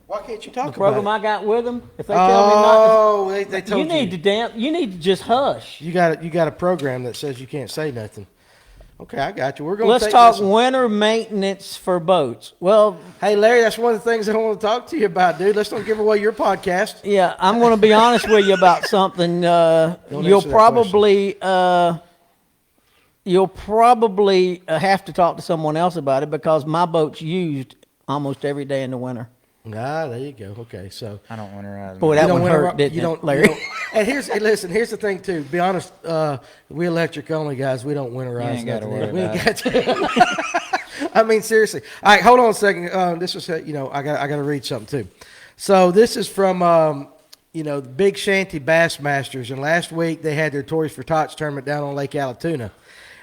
Why can't you talk the program about I got with them, if they it? tell me not Oh, they to, told you need to just hush. You got a program that says you can't say nothing. Okay, I got you. We're going Let's to talk winter maintenance for boats. Well, Hey, Larry, that's one of the things I want to talk to you about, dude. Let's don't give away your podcast. yeah, I'm going to be honest with you about something. You'll answer that probably have to talk to someone else about it because my boat's used almost every day in the winter. Ah, there you go. Okay, so I don't winterize. Boy, mine. that You don't one winter- hurt, didn't you it, don't, Larry? you don't- and listen. Here's the thing too. Be honest, we electric only guys. We don't winterize. You ain't gotta nothing. worry We ain't about got to. I mean, seriously. All right, hold on a second. This was, I got to read something too. So this is from, the Big Shanty Bassmasters, and last week they had their Toys for Tots tournament down on Lake Allatoona,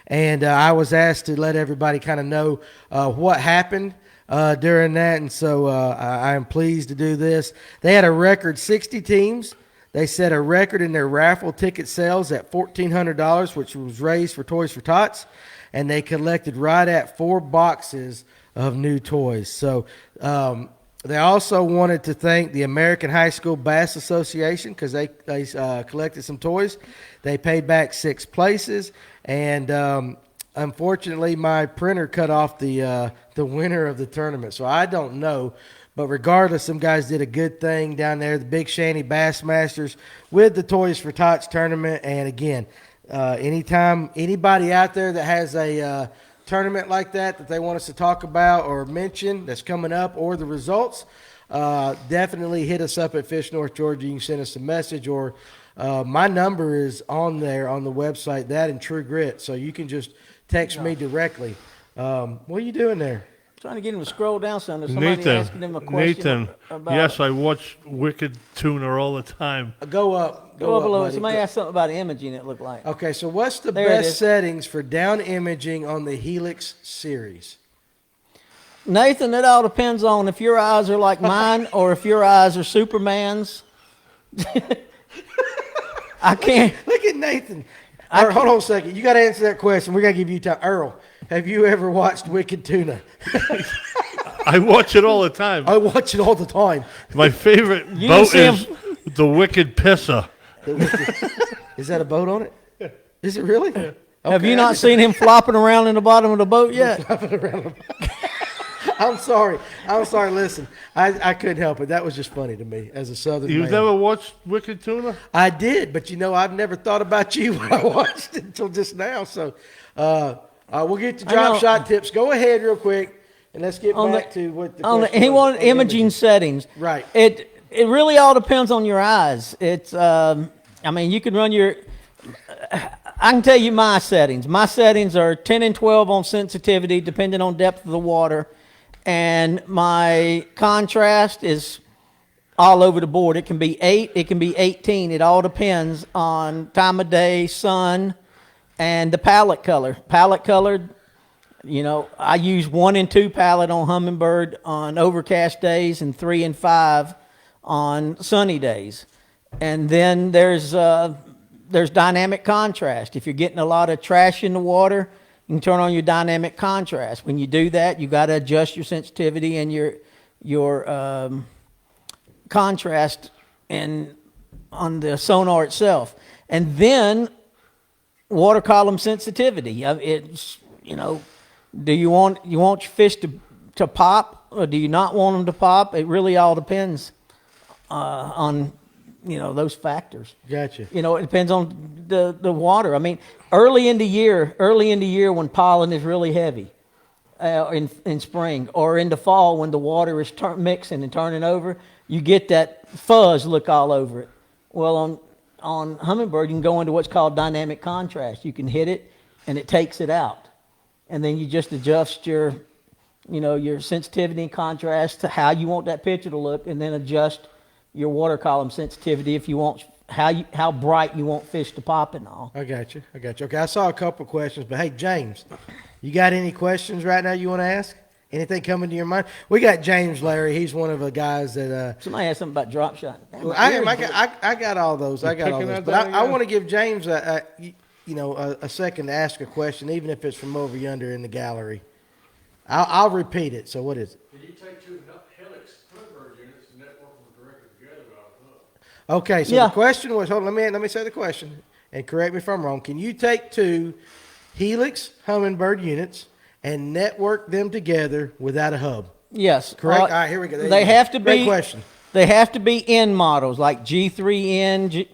and I was asked to let everybody kind of know what happened during that, and so I am pleased to do this. They had a record 60 teams. They set a record in their raffle ticket sales at $1,400, which was raised for Toys for Tots, and they collected right at 4 boxes of new toys. So they also wanted to thank the American High School Bass Association because they collected some toys. They paid back 6 places, and unfortunately, my printer cut off the winner of the tournament, so I don't know. But regardless, some guys did a good thing down there, the Big Shanty Bassmasters, with the Toys for Tots tournament. And again, anytime anybody out there that has a tournament like that they want us to talk about or mention that's coming up or the results, definitely hit us up at Fish North Georgia. You can send us a message, or my number is on there on the website, that and True Grit, so you can just text me directly. What are you doing there? Trying to get him to scroll down something. Somebody asking him a question Nathan, about yes, I watch Wicked Tuna all the time. Go up. Go up a little. buddy. Somebody Go- asked something about imaging, it looked like. Okay, so what's the There it best is. settings for down imaging on the Helix series? Nathan, it all depends on if your eyes are like mine or if your eyes are Superman's. I can't. Look at Nathan. Earl, hold on a second. You got to answer that question. We got to give you time. Earl, have you ever watched Wicked Tuna? I watch it all the time. I watch it all the time. My favorite You boat see him- is the Wicked Pisser. Is that a boat on it? Is it really? Have Okay, you I not just- seen him flopping around in the bottom of the boat yet? I'm sorry. Listen, I couldn't help it. That was just funny to me as a Southern You've man. never watched Wicked Tuna? I did, but I've never thought about you when I watched it until just now. So we'll get to I drop know. shot tips. Go ahead real quick, and let's get On back the- to what the On the, question he was wanted on imaging settings. Right. It really all depends on your eyes. It's I mean, you can run your. I can tell you my settings. My settings are 10 and 12 on sensitivity, depending on depth of the water. And my contrast is all over the board. It can be 8, it can be 18. It all depends on time of day, sun, and the palette color. Palette colored, you know, I use 1 and 2 palette on Hummingbird on overcast days and 3 and 5 on sunny days. And then there's dynamic contrast. If you're getting a lot of trash in the water, you can turn on your dynamic contrast. When you do that, you got to adjust your sensitivity and your contrast on the sonar itself. And then water column sensitivity. It's, you know, do you want your fish to pop, or do you not want them to pop? It really all depends on, you know, those factors. Gotcha. You know, it depends on the water. I mean, early in the year when pollen is really heavy, in spring, or in the fall when the water is mixing and turning over, you get that fuzz look all over it. Well, on Hummingbird, you can go into what's called dynamic contrast. You can hit it, and it takes it out. And then you just adjust your sensitivity and contrast to how you want that picture to look, and then adjust your water column sensitivity if you want how bright you want fish to pop and all. I got you. Okay, I saw a couple of questions, but hey, James, you got any questions right now you want to ask? Anything coming to your mind? We got James Larry. He's one of the guys that. Somebody asked something about drop shot. Well, I got all those. I got all those. But I want to give James a second to ask a question, even if it's from over yonder in the gallery. I'll repeat it. So what is it? Can you take 2 Helix Hummingbird units and network them directly together out of the hub? Okay, so the question was, hold on, let me say the question, and correct me if I'm wrong. Can you take 2 Helix Hummingbird units and network them together without a hub? Yes. Correct? All right, here we go. They have to be. Great question. They have to be N models, like G3N,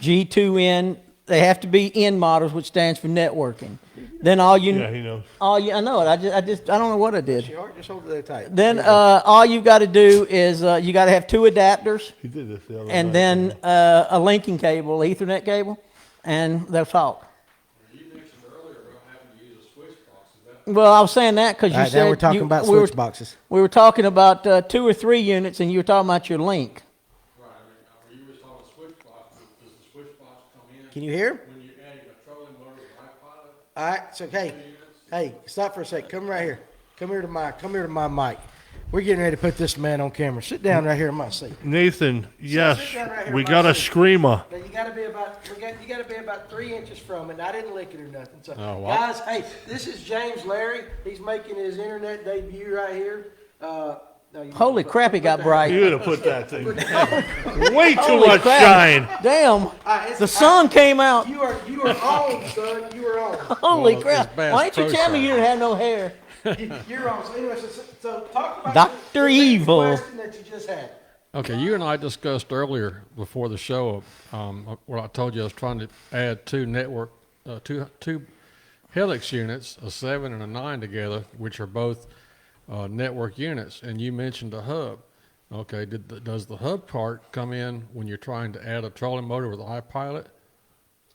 G2N. They have to be N models, which stands for networking. Then all you. Yeah, he knows. I know it. I don't know what I did. Just hold it there tight. Then all you got to do is you got to have 2 adapters, He did this the other and night. then a linking cable, Ethernet cable, and they'll talk. You mentioned earlier about having to use a switch box. Is that Well, I was saying that because you All right, said now we're talking about we switch boxes. We were talking about 2 or 3 units, and you were talking about your link. right? I mean, you were talking switch box. Does the switch box come in Can you hear? when you're adding a trolling motor with iPilot? All right, so hey, stop for a sec. Come right here. Come here to my mic. We're getting ready to put this man on camera. Sit down right here in my seat. Nathan, yes, sit down right here we by got a seat. screamer. Now you got to be about 3 inches from it. I didn't lick it or nothing. So Oh, wow. guys, hey, this is James Larry. He's making his internet debut right here. Holy crap, it got bright. You would have put that thing down. Way too Holy much crap. shine. Damn, It's- the sun came out. You are on, son. You are on. Holy Well, crap! it's Bass Why didn't you Pro tell me Shop. you didn't have no hair? You're on. So anyway, so talk about Dr. the Evil. question that you just had. Okay, you and I discussed earlier before the show where I told you I was trying to add 2 two Helix units, a 7 and a 9 together, which are both network units, and you mentioned a hub. Okay, does the hub part come in when you're trying to add a trolling motor with iPilot?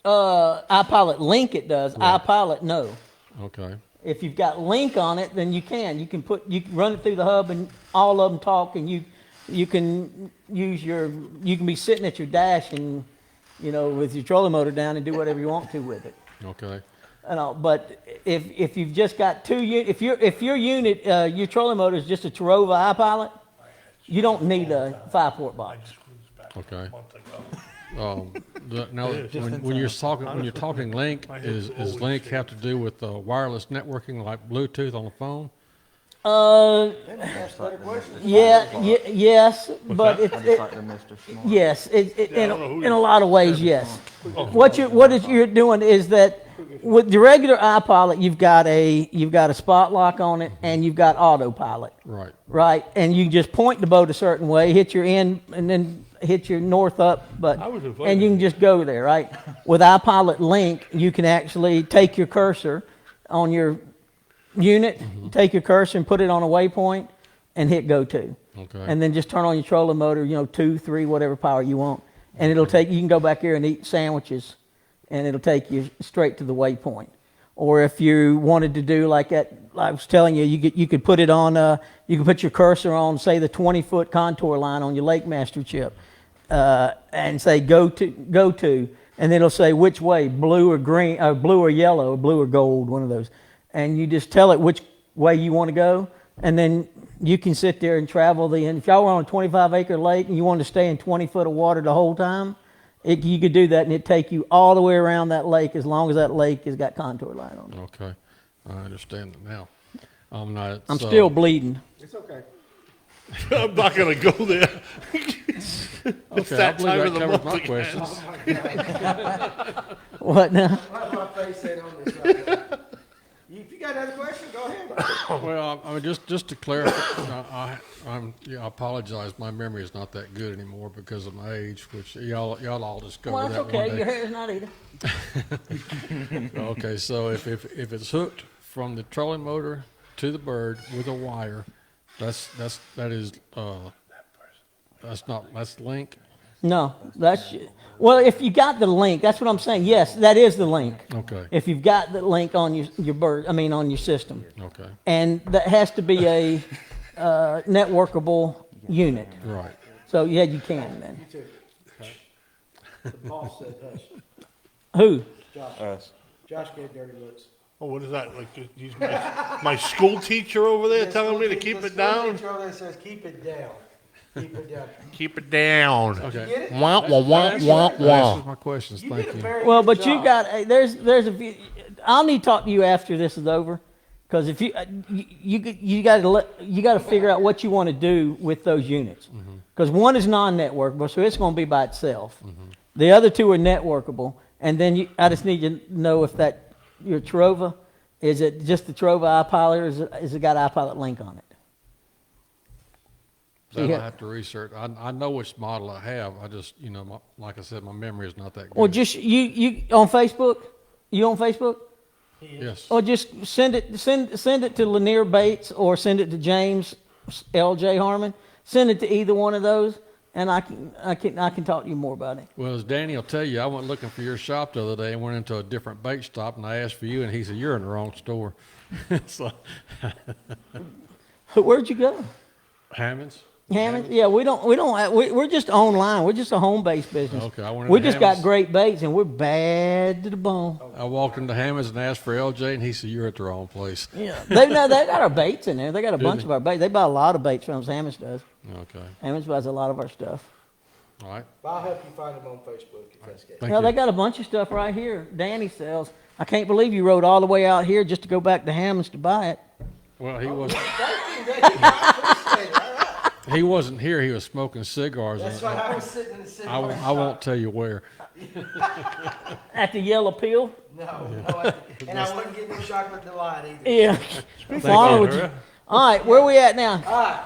iPilot Link it does. Right. iPilot no. Okay. If you've got Link on it, then you can run it through the hub, and all of them talk, and you can be sitting at your dash and with your trolling motor down and do whatever you want to with it. Okay. But if you've just got 2 units, if your unit your trolling motor is just a Tarova iPilot, you don't need a 5-port box. Okay. Now, when you're talking Link, is Link have to do with wireless networking like Bluetooth on the phone? Yes, but yes, in a lot of ways, yes. What you're doing is that with the regular iPilot, you've got a spot lock on it, and you've got autopilot. Right, and you just point the boat a certain way, hit your end, and then hit your north up, and you can just go there, right? With iPilot Link, you can actually take your cursor on your unit, take your cursor and put it on a waypoint, and hit go to. Okay. And then just turn on your trolling motor, 2, 3, whatever power you want, and it'll take. You can go back here and eat sandwiches, and it'll take you straight to the waypoint. Or if you wanted to do like that, I was telling you, you could put it on, you could put your cursor on, say, the 20-foot contour line on your Lake Master chip, and say go to, and then it'll say which way, blue or green, blue or yellow, or blue or gold, one of those. And you just tell it which way you want to go, and then you can sit there and travel and if y'all were on a 25-acre lake and you wanted to stay in 20 foot of water the whole time, you could do that, and it'd take you all the way around that lake as long as that lake has got contour line on it. Okay, I understand it now. I'm still bleeding. It's okay. I'm not gonna go there. It's Okay, I that believe time that of the covers month my again. questions. What now? My face ain't on this right. If you got another question, go ahead. Well, I mean, just to clarify, I apologize. My memory is not that good anymore because of my age, which y'all all discovered Well, that it's okay. one Your day. hair's not either. Okay, so if it's hooked from the trolling motor to the bird with a wire, that's link. No, well, if you got the link, that's what I'm saying. Yes, that is the link. Okay. If you've got the link on your bird, on your system, Okay. and that has to be a networkable unit. Right. So yeah, you can then. You too. The boss said hush. Who? Us. Josh gave dirty looks. Oh, what is that? Like he's my school teacher over there telling me to keep it down? There says keep it down. Keep it down. Keep it down. Okay. Get it? Wah, wah, wah, That wah, answers wah. my questions. You Thank did a you. very Well, good but you job. got there's a few. I'll need to talk to you after this is over, because if you got to figure out what you want to do with those units, because one is non-networkable, so it's going to be by itself. The other two are networkable, and then I just need to know if that your Trova, is it just the Trova iPilot, or is it got iPilot link on it? That Yeah. I have to research. I know which model I have. I just, like I said, my memory is not that good. Or just you on Facebook? You on Facebook? Yes. Or just send it to Lanier Bates, or send it to James L.J. Harmon. Send it to either one of those, and I can talk to you more about it. Well, as Danny will tell you, I went looking for your shop the other day and went into a different bait stop, and I asked for you, and he said, "You're in the wrong store." So, Where'd you go? Hammond's. Hammond? Yeah, we're just online. We're just a home-based business. Okay, I went We into just got Hammond's. great baits, and we're bad to the bone. I walked into Hammond's and asked for LJ, and he said, "You're at the wrong place." Yeah, they got our baits in there. They got a Do bunch they? of our baits. They buy a lot of baits from us. Hammond's does. Okay. Hammond's buys a lot of our stuff. All right. I'll help you find them on Facebook if that's the case. Thank Well, you. they got a bunch of stuff right here. Danny sells. I can't believe you rode all the way out here just to go back to Hammond's to buy it. Well, he was. Thank you. I appreciate it. All right. He wasn't here. He was smoking cigars. That's and why I was sitting in the city. I won't tell you where. At the Yellow Pill? And I wouldn't get no chocolate delight either. Yeah. Fauna, would you- All right, where we at now? All right.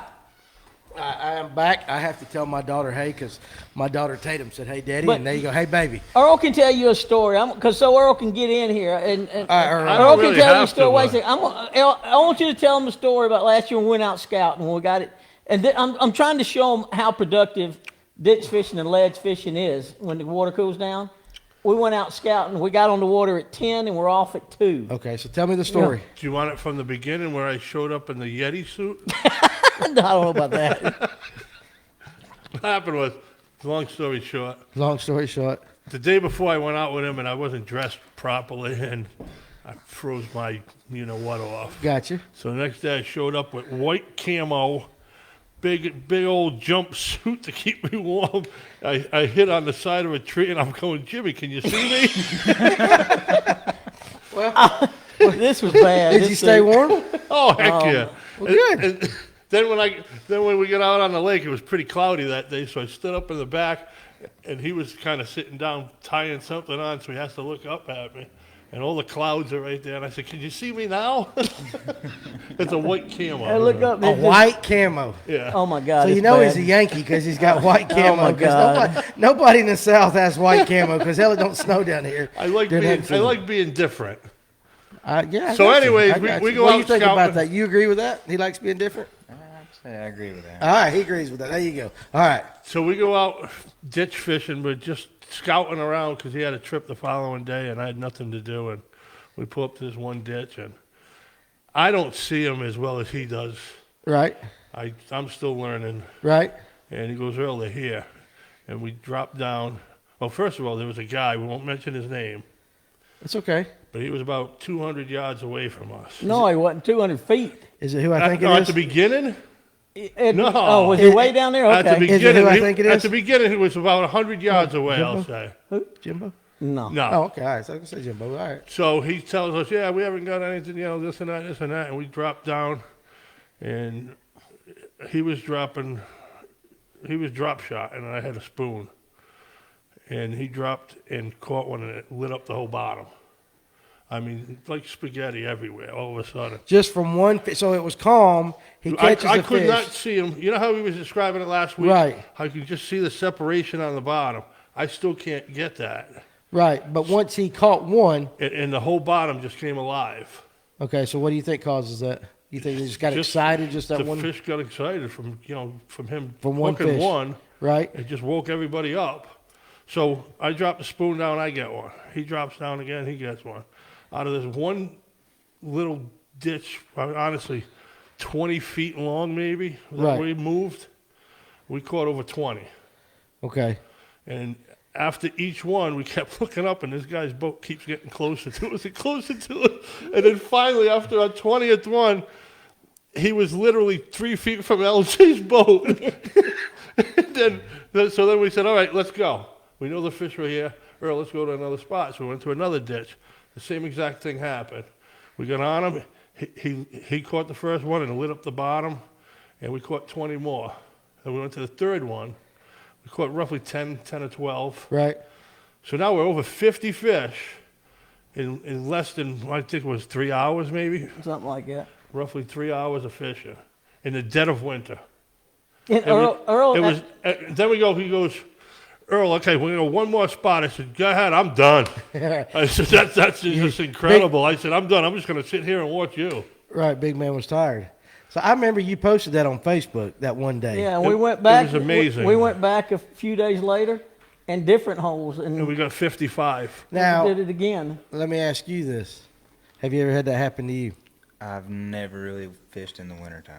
I am back. I have to tell my daughter, hey, because my daughter Tatum said, hey, Daddy, But- and there you go, hey, baby. Earl can tell you a story, because Earl can get in here, and All right, Earl. I Earl don't can really tell you a have story. to, Wait a second. Earl, I want you to tell him a story about last year when we went out scouting when we got it, and then I'm trying to show him how productive ditch fishing and ledge fishing is when the water cools down. We went out scouting. We got on the water at 10, and we're off at 2. Okay, so tell me the story. Do you want it from the beginning where I showed up in the Yeti suit? I don't know about that. What happened was, long story short, Long story short. the day before I went out with him and I wasn't dressed properly and I froze my you-know-what off. Gotcha. So the next day I showed up with white camo, big old jumpsuit to keep me warm. I hit on the side of a tree and I'm going, Jimmy, can you see me? This was bad. Did This you stay warm? Oh, heck yeah. Well, good. And then when we got out on the lake, it was pretty cloudy that day, so I stood up in the back, and he was kind of sitting down tying something on, so he has to look up at me. And all the clouds are right there, and I said, "Can you see me now?" It's a white camo. I look up. A there's this- white camo. Yeah. Oh my God! So you it's know bad. he's a Yankee because he's got white camo. Oh, my 'cause God. nobody in the South has white camo because hell, it don't snow down here. I like being different. Yeah. I So got you. anyways, I got we you. go What out do you think scouting. about that? You agree with that? He likes being different. I'd say I agree with that. All right, he agrees with that. There you go. All right. So we go out ditch fishing. We're just scouting around because he had a trip the following day and I had nothing to do. And we pull up to this one ditch and I don't see him as well as he does. Right. I'm still learning. Right. And he goes, Earl, they're here. And we drop down. Well, first of all, there was a guy, we won't mention his name, It's okay. but he was about 200 yards away from us. No, he wasn't 200 feet. Is it who I think it No, is? at the beginning? No. No. Oh, was he way down there? At the Okay. Is it who beginning, I think it at is? the beginning, he was about 100 yards away, I'll say. Jimbo? No. No. Oh, okay. All right. So I can say Jimbo. All right. So he tells us, yeah, we haven't got anything, this and that. And we drop down, and he was drop shot, and I had a spoon. And he dropped and caught one, and it lit up the whole bottom. I mean, like spaghetti everywhere all of a sudden. Just from one fish. So it was calm. He catches I a could fish. not see him. You know how he was describing it last week? Right. How you could just see the separation on the bottom. I still can't get that. Right. But once he caught one, And the whole bottom just came alive. okay, so what do you think causes that? You think he just got excited just that the one? fish got excited from him From one hooking fish. one. Right. It just woke everybody up. So I drop the spoon down, I get one. He drops down again, he gets one. Out of this one little ditch, honestly, 20 feet long maybe, that Right. we moved, we caught over 20. Okay. And after each one, we kept looking up, and this guy's boat keeps getting closer to us and closer to us. And then finally, after our 20th one, he was literally 3 feet from LJ's boat. So then we said, all right, let's go. We know the fish were here. Earl, let's go to another spot. So we went to another ditch. The same exact thing happened. We got on him. He caught the first one and lit up the bottom, and we caught 20 more. And we went to the third one. We caught roughly 10 or 12. Right. So now we're over 50 fish in less than, I think it was 3 hours maybe, Something like that. roughly 3 hours of fishing in the dead of winter. And It was- Earl, it was, then he goes, Earl, okay, we're going to go one more spot. I said, go ahead, I'm done. I said, that's just incredible. I said, I'm done. I'm just going to sit here and watch you. Right. Big man was tired. So I remember you posted that on Facebook that one day. yeah, and we It- went it back. was amazing. We went back a few days later, and different holes, and And we got 55. Now, we did it again. let me ask you this. Have you ever had that happen to you? I've never really fished in the wintertime.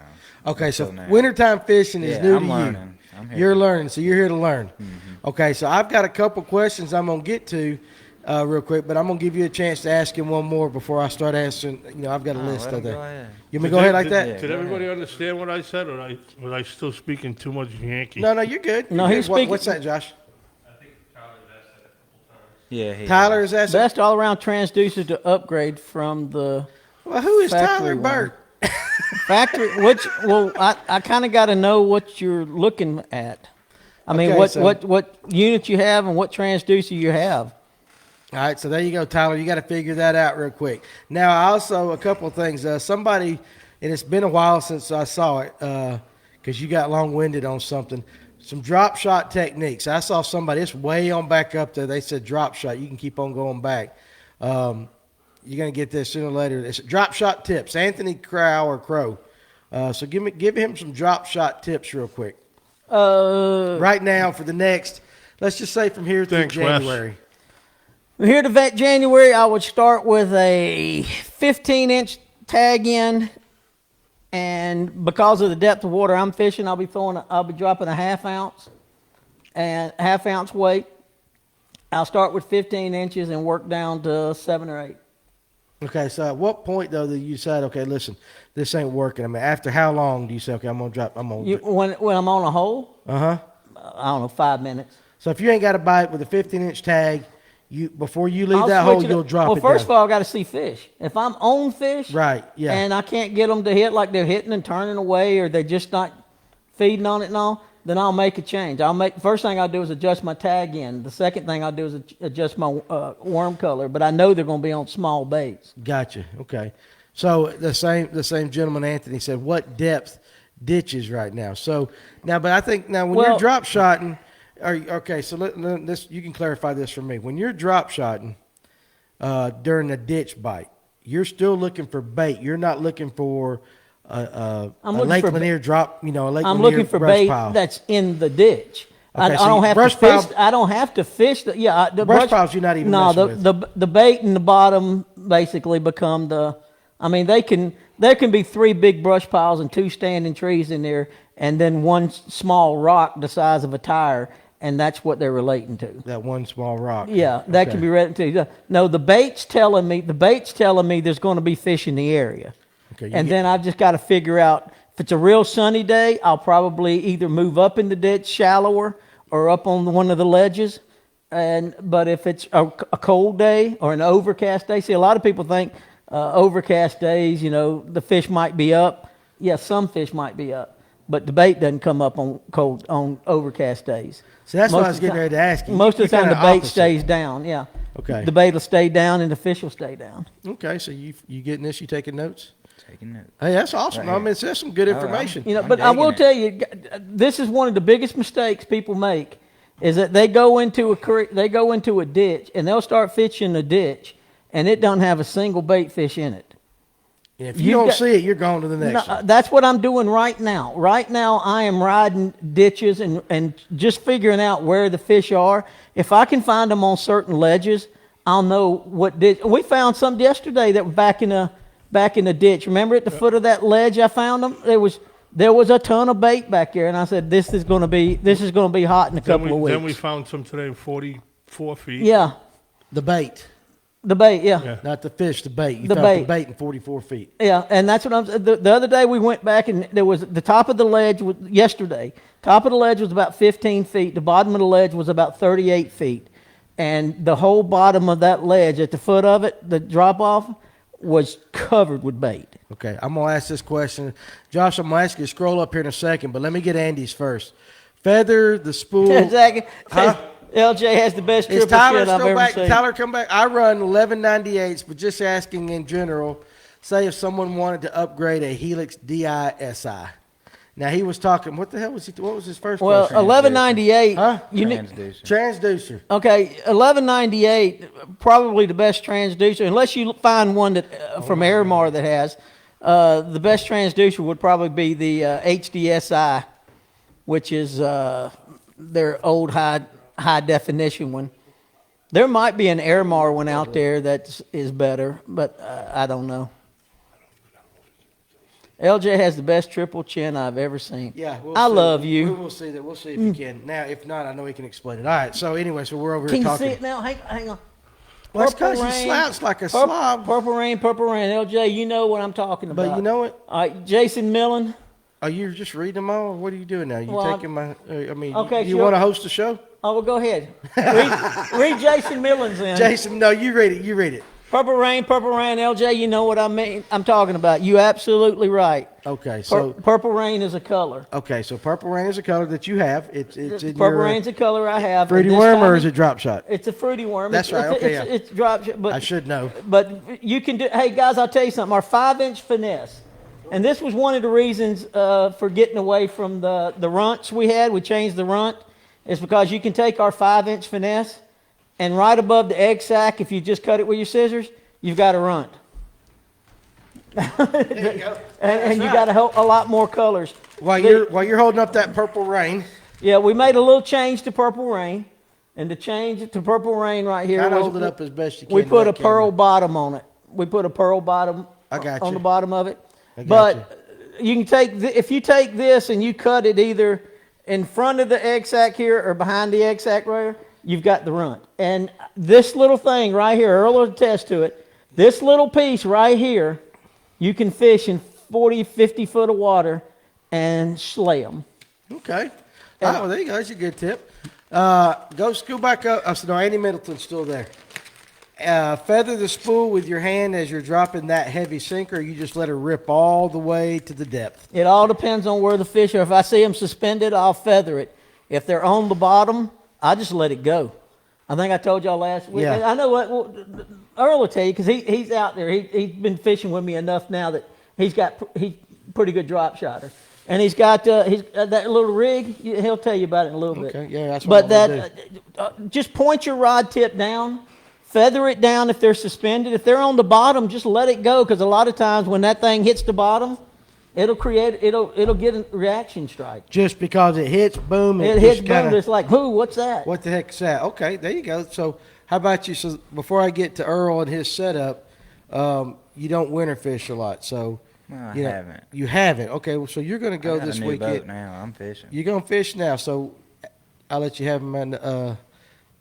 Okay, so until now. wintertime fishing is Yeah, new I'm to learning. I'm you. here You're to- learning, so you're here to learn. Okay, so I've got a couple questions I'm going to get to real quick, but I'm going to give you a chance to ask him one more before I start answering. I've got a list let of 'em go there. ahead. You want me to go ahead like that? Yeah. Did go everybody understand what I said, or was I still speaking too much Yankee? No, you're good. No, You're he's good. speaking- What's that, Josh? Yeah, he Tyler is asking. Best all-around transducer to upgrade from the Well, who is factory Tyler one. Burt? factory. I kind of got to know what you're looking at. I mean, Okay, so- what unit you have and what transducer you have. All right, so there you go, Tyler. You got to figure that out real quick. Now, also a couple of things. Somebody, and it's been a while since I saw it, because you got long-winded on something. Some drop shot techniques. I saw somebody. It's way on back up there. They said drop shot. You can keep on going back. You're gonna get this sooner or later. It's drop shot tips. Anthony Crow. So give him some drop shot tips real quick. Right now for the next. Let's just say from here through Thanks, Wes. January. Here to vet January, I would start with a 15-inch tag in, and because of the depth of water I'm fishing, I'll be dropping a half ounce weight. I'll start with 15 inches and work down to 7 or 8. Okay, so at what point though that you decide, okay, listen, this ain't working? I mean, after how long do you say, okay, I'm gonna drop? When I'm on a hole, I don't know, 5 minutes. So if you ain't got a bite with a 15-inch tag, before you leave that switch hole, it you'll up. drop Well, it first down. of all, I got to see fish. If I'm on fish, Right, yeah. and I can't get them to hit like they're hitting and turning away, or they're just not feeding on it and all, then I'll make a change. First thing I'll do is adjust my tag in. The second thing I'll do is adjust my worm color. But I know they're going to be on small baits. Gotcha. Okay. So the same gentleman, Anthony, said, what depth ditches right now? So now, but I think now when you're drop shotting, okay, so this you can clarify this for me. When you're drop shotting during the ditch bite, you're still looking for bait. You're not looking for a looking Lake for Lanier drop. A Lake I'm Lanier looking for brush bait pile. that's in the ditch. Okay, I so don't have to brush fish. pile- I don't have to fish the the Brush piles you're not even no messing the, with. the bait in the bottom basically become the. I mean there can be 3 big brush piles and 2 standing trees in there, and then one small rock the size of a tire, and that's what they're relating to. That one small rock. Yeah, that Okay. can be relating to. No, the bait's telling me there's going to be fish in the area, Okay, you and get- then I've just got to figure out if it's a real sunny day, I'll probably either move up in the ditch shallower or up on one of the ledges. But if it's a cold day or an overcast day, see, a lot of people think overcast days, the fish might be up. Yeah, some fish might be up, but the bait doesn't come up on overcast days. So that's what Most I was of the getting ready to ask you. Most of the You're time, the kinda bait opposite. stays down. Yeah. Okay. The bait will stay down, and the fish will stay down. Okay, so you getting this? You taking notes? Taking notes. Hey, that's awesome. Right I mean, that's some good I'm- information. You know, I'm but I will digging tell you, this is one of the biggest mistakes people make, is that they go into a creek, they go into a ditch, and they'll start fishing a ditch, and it don't have a single bait fish in it. If You've you don't got- see it, you're going to the next No, one. that's what I'm doing right now. Right now, I am riding ditches and just figuring out where the fish are. If I can find them on certain ledges, I'll know what ditch. We found some yesterday that were back in a ditch. Remember at the foot of that ledge, I found them. There was a ton of bait back there, and I said, "This is going to be hot in a couple of weeks." Then we found some today, 44 feet. Yeah, The bait, the bait. Yeah. Yeah. not the fish, the bait. You The found bait. the bait in 44 feet. Yeah, and that's what the other day we went back and there was the top of the ledge yesterday. Top of the ledge was about 15 feet. The bottom of the ledge was about 38 feet, and the whole bottom of that ledge at the foot of it, the drop off, was covered with bait. Okay, I'm going to ask this question. Josh, I'm going to ask you to scroll up here in a second, but let me get Andy's first. Feather, the spool. Exactly. Huh? LJ has the best Is triple Tyler chin I've still ever back? seen. Tyler, come back. I run 1198s, but just asking in general, say if someone wanted to upgrade a Helix DI-SI. Now, he was talking, what the hell was he, what was his first Well, question? 1198. Huh? You need, Transducer. Transducer. okay, 1198, probably the best transducer, unless you find one that from Airmar that has. The best transducer would probably be the HDSI, which is their old high definition one. There might be an Airmar one out there that is better, but I don't know. LJ has the best triple chin I've ever seen. Yeah, we'll I see. love you. Mm. We'll see that. We'll see if you can. Now, if not, I know he can explain it. All right. So anyway, so we're over Can here you talking. see it now? Hang on. Well, that's Purple because he rain. slouched like a Purple, slob. Purple rain. LJ, you know what I'm talking about. But you know what? All right, Jason Millen. Are you just reading them all? Or what are you doing now? You Well, taking my? I mean, Okay, you sure. want to host the show? Oh, well, go ahead. Read Jason Millen's in. Jason, no, you read it. You read it. Purple rain. LJ, you know what I mean. I'm talking about. You absolutely right. Okay, so Purple rain is a color. so purple rain is a color that you have. It's in Purple your rain's a color I have. and fruity this worm, time or is it drop shot? It's a fruity worm. That's right, okay, yeah. It's drop shot, but I should know. But you can do. Hey guys, I'll tell you something. Our 5-inch finesse, and this was one of the reasons for getting away from the runts we had. We changed the runt. It's because you can take our 5-inch finesse, and right above the egg sac, if you just cut it with your scissors, you've got a runt. There you go. And you got a lot more colors. While you're holding up that purple rain, Yeah, we made a little change to Purple Rain, and the change to Purple Rain right here kind of was hold it up as best you can. we to put a that pearl camera. bottom on it. We put a pearl bottom I got on you. the bottom of it. I got But you can take if you take this and you cut it either in front of the egg sac here or behind the egg sac right here, you've got the runt. And this little thing right here, Earl will attest to it. This little piece right here, you can fish in 40, 50 foot of water and slay them. Okay. Oh, well, there you go. That's a good tip. Go back up. Oh, so no, Andy Middleton's still there. Feather the spool with your hand as you're dropping that heavy sinker. Or you just let her rip all the way to the depth. It all depends on where the fish are. If I see them suspended, I'll feather it. If they're on the bottom, I just let it go. I think I told y'all last week. Yeah. I know what Earl will tell you because he's out there. He's been fishing with me enough now that he's pretty good drop shotter. And he's got that little rig. He'll tell you about it in a little bit. Okay, yeah, that's what But I'm gonna that just point your rod tip down, feather it down if they're suspended. If they're on the bottom, just let it go because a lot of times when that thing hits the bottom, It'll get a reaction strike. Just because it hits, boom. It just hits boom. kinda- It's like, who? What's that? What the heck is that? Okay, there you go. So how about you? So before I get to Earl and his setup, you don't winter fish a lot. So Well, I you know, haven't. You haven't. Okay, well, so you're going to I go got this a new weekend. boat now. I'm fishing. You're going to fish now. So I'll let you have him.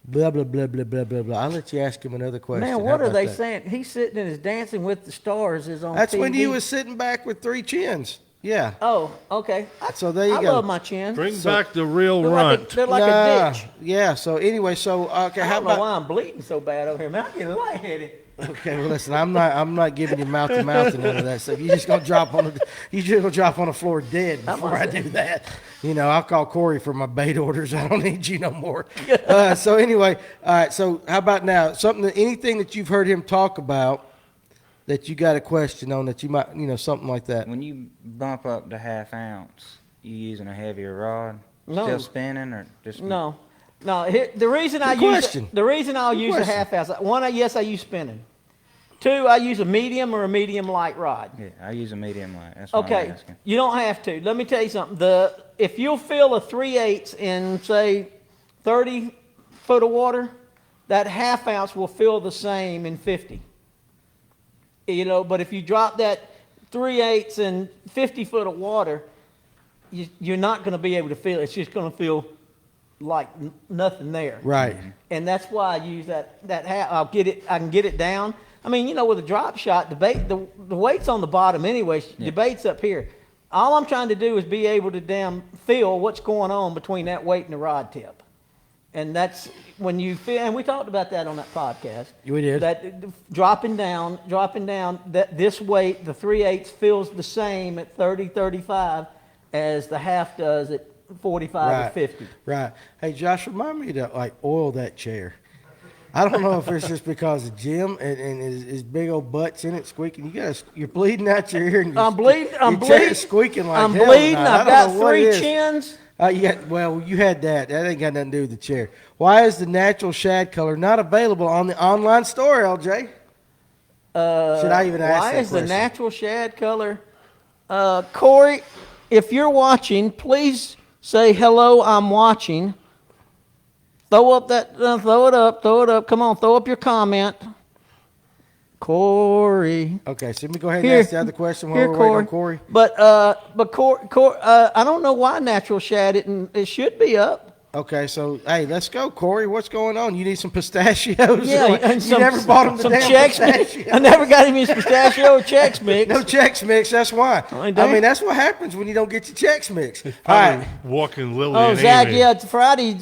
Blah blah blah blah blah blah blah. I'll let you ask him another question. Man, How what are about they that? saying? He's sitting in his Dancing with the Stars is on That's TV. when you was sitting back with 3 chins. Yeah. Oh, okay. So there you I go. love my chin. Bring back the real They're runt. they're like Nah, a ditch. Yeah. So anyway, so okay, I how don't know about? why I'm bleeding so bad over here, man. I'm getting lightheaded. Okay, well listen, I'm not giving you mouth to mouth and none of that stuff. You just gonna drop on the floor dead before I do that. You know, I'll call Corey for my bait orders. I don't need you no more. So anyway, all right. So how about now? Anything that you've heard him talk about that you got a question on that you might, something like that. When you bump up to half ounce, you using a heavier rod? No. Still spinning or just No. The reason I'll use a half ounce. One, yes, I use spinning. 2, I use a medium or a medium light rod. Yeah, I use a medium light. That's what I'm Okay, asking. you don't have to. Let me tell you something. If you'll fill a 3/8 in say 30 foot of water, that half ounce will fill the same in 50. But if you drop that 3/8 in 50 foot of water, you're not going to be able to fill it. It's just going to feel like nothing there. Right. And that's why I use that half. I can get it down. I mean, with a drop shot, the weight's on the bottom anyway. The bait's up here. All I'm trying to do is be able to feel what's going on between that weight and the rod tip. And that's when you feel, and we talked about that on that podcast. We did. That dropping down, that this weight, the 3/8 feels the same at 30, 35 as the half does at 45 or 50. Right. Hey, Josh, remind me to oil that chair. I don't know if it's just because of Jim and his big old butt's in it squeaking. You're bleeding out your ear. And I'm bleeding. Your chair's squeaking like I'm hell bleeding. tonight. I I've don't got know what it 3 is. chins. You had that. That ain't got nothing to do with the chair. Why is the natural shad color not available on the online store, LJ? Should I even ask Why that is the question? natural shad color? Corey, if you're watching, please say hello. I'm watching. Throw it up. Come on, throw up your comment. Corey. Okay, so let me go ahead and Here, ask the other question while here, we're waiting on Corey. But Corey, I don't know why natural shad it should be up. Okay, so hey, let's go, Corey. What's going on? You need some pistachios? Yeah, and you never bought him the some damn Chex Mix. pistachios. I never got him his pistachio or Chex Mix. No Chex Mix. That's why. I don't. That's what happens when you don't get your Chex Mix. All Probably right, walking Lily Oh, and Zach, Amy. yeah, it's Friday,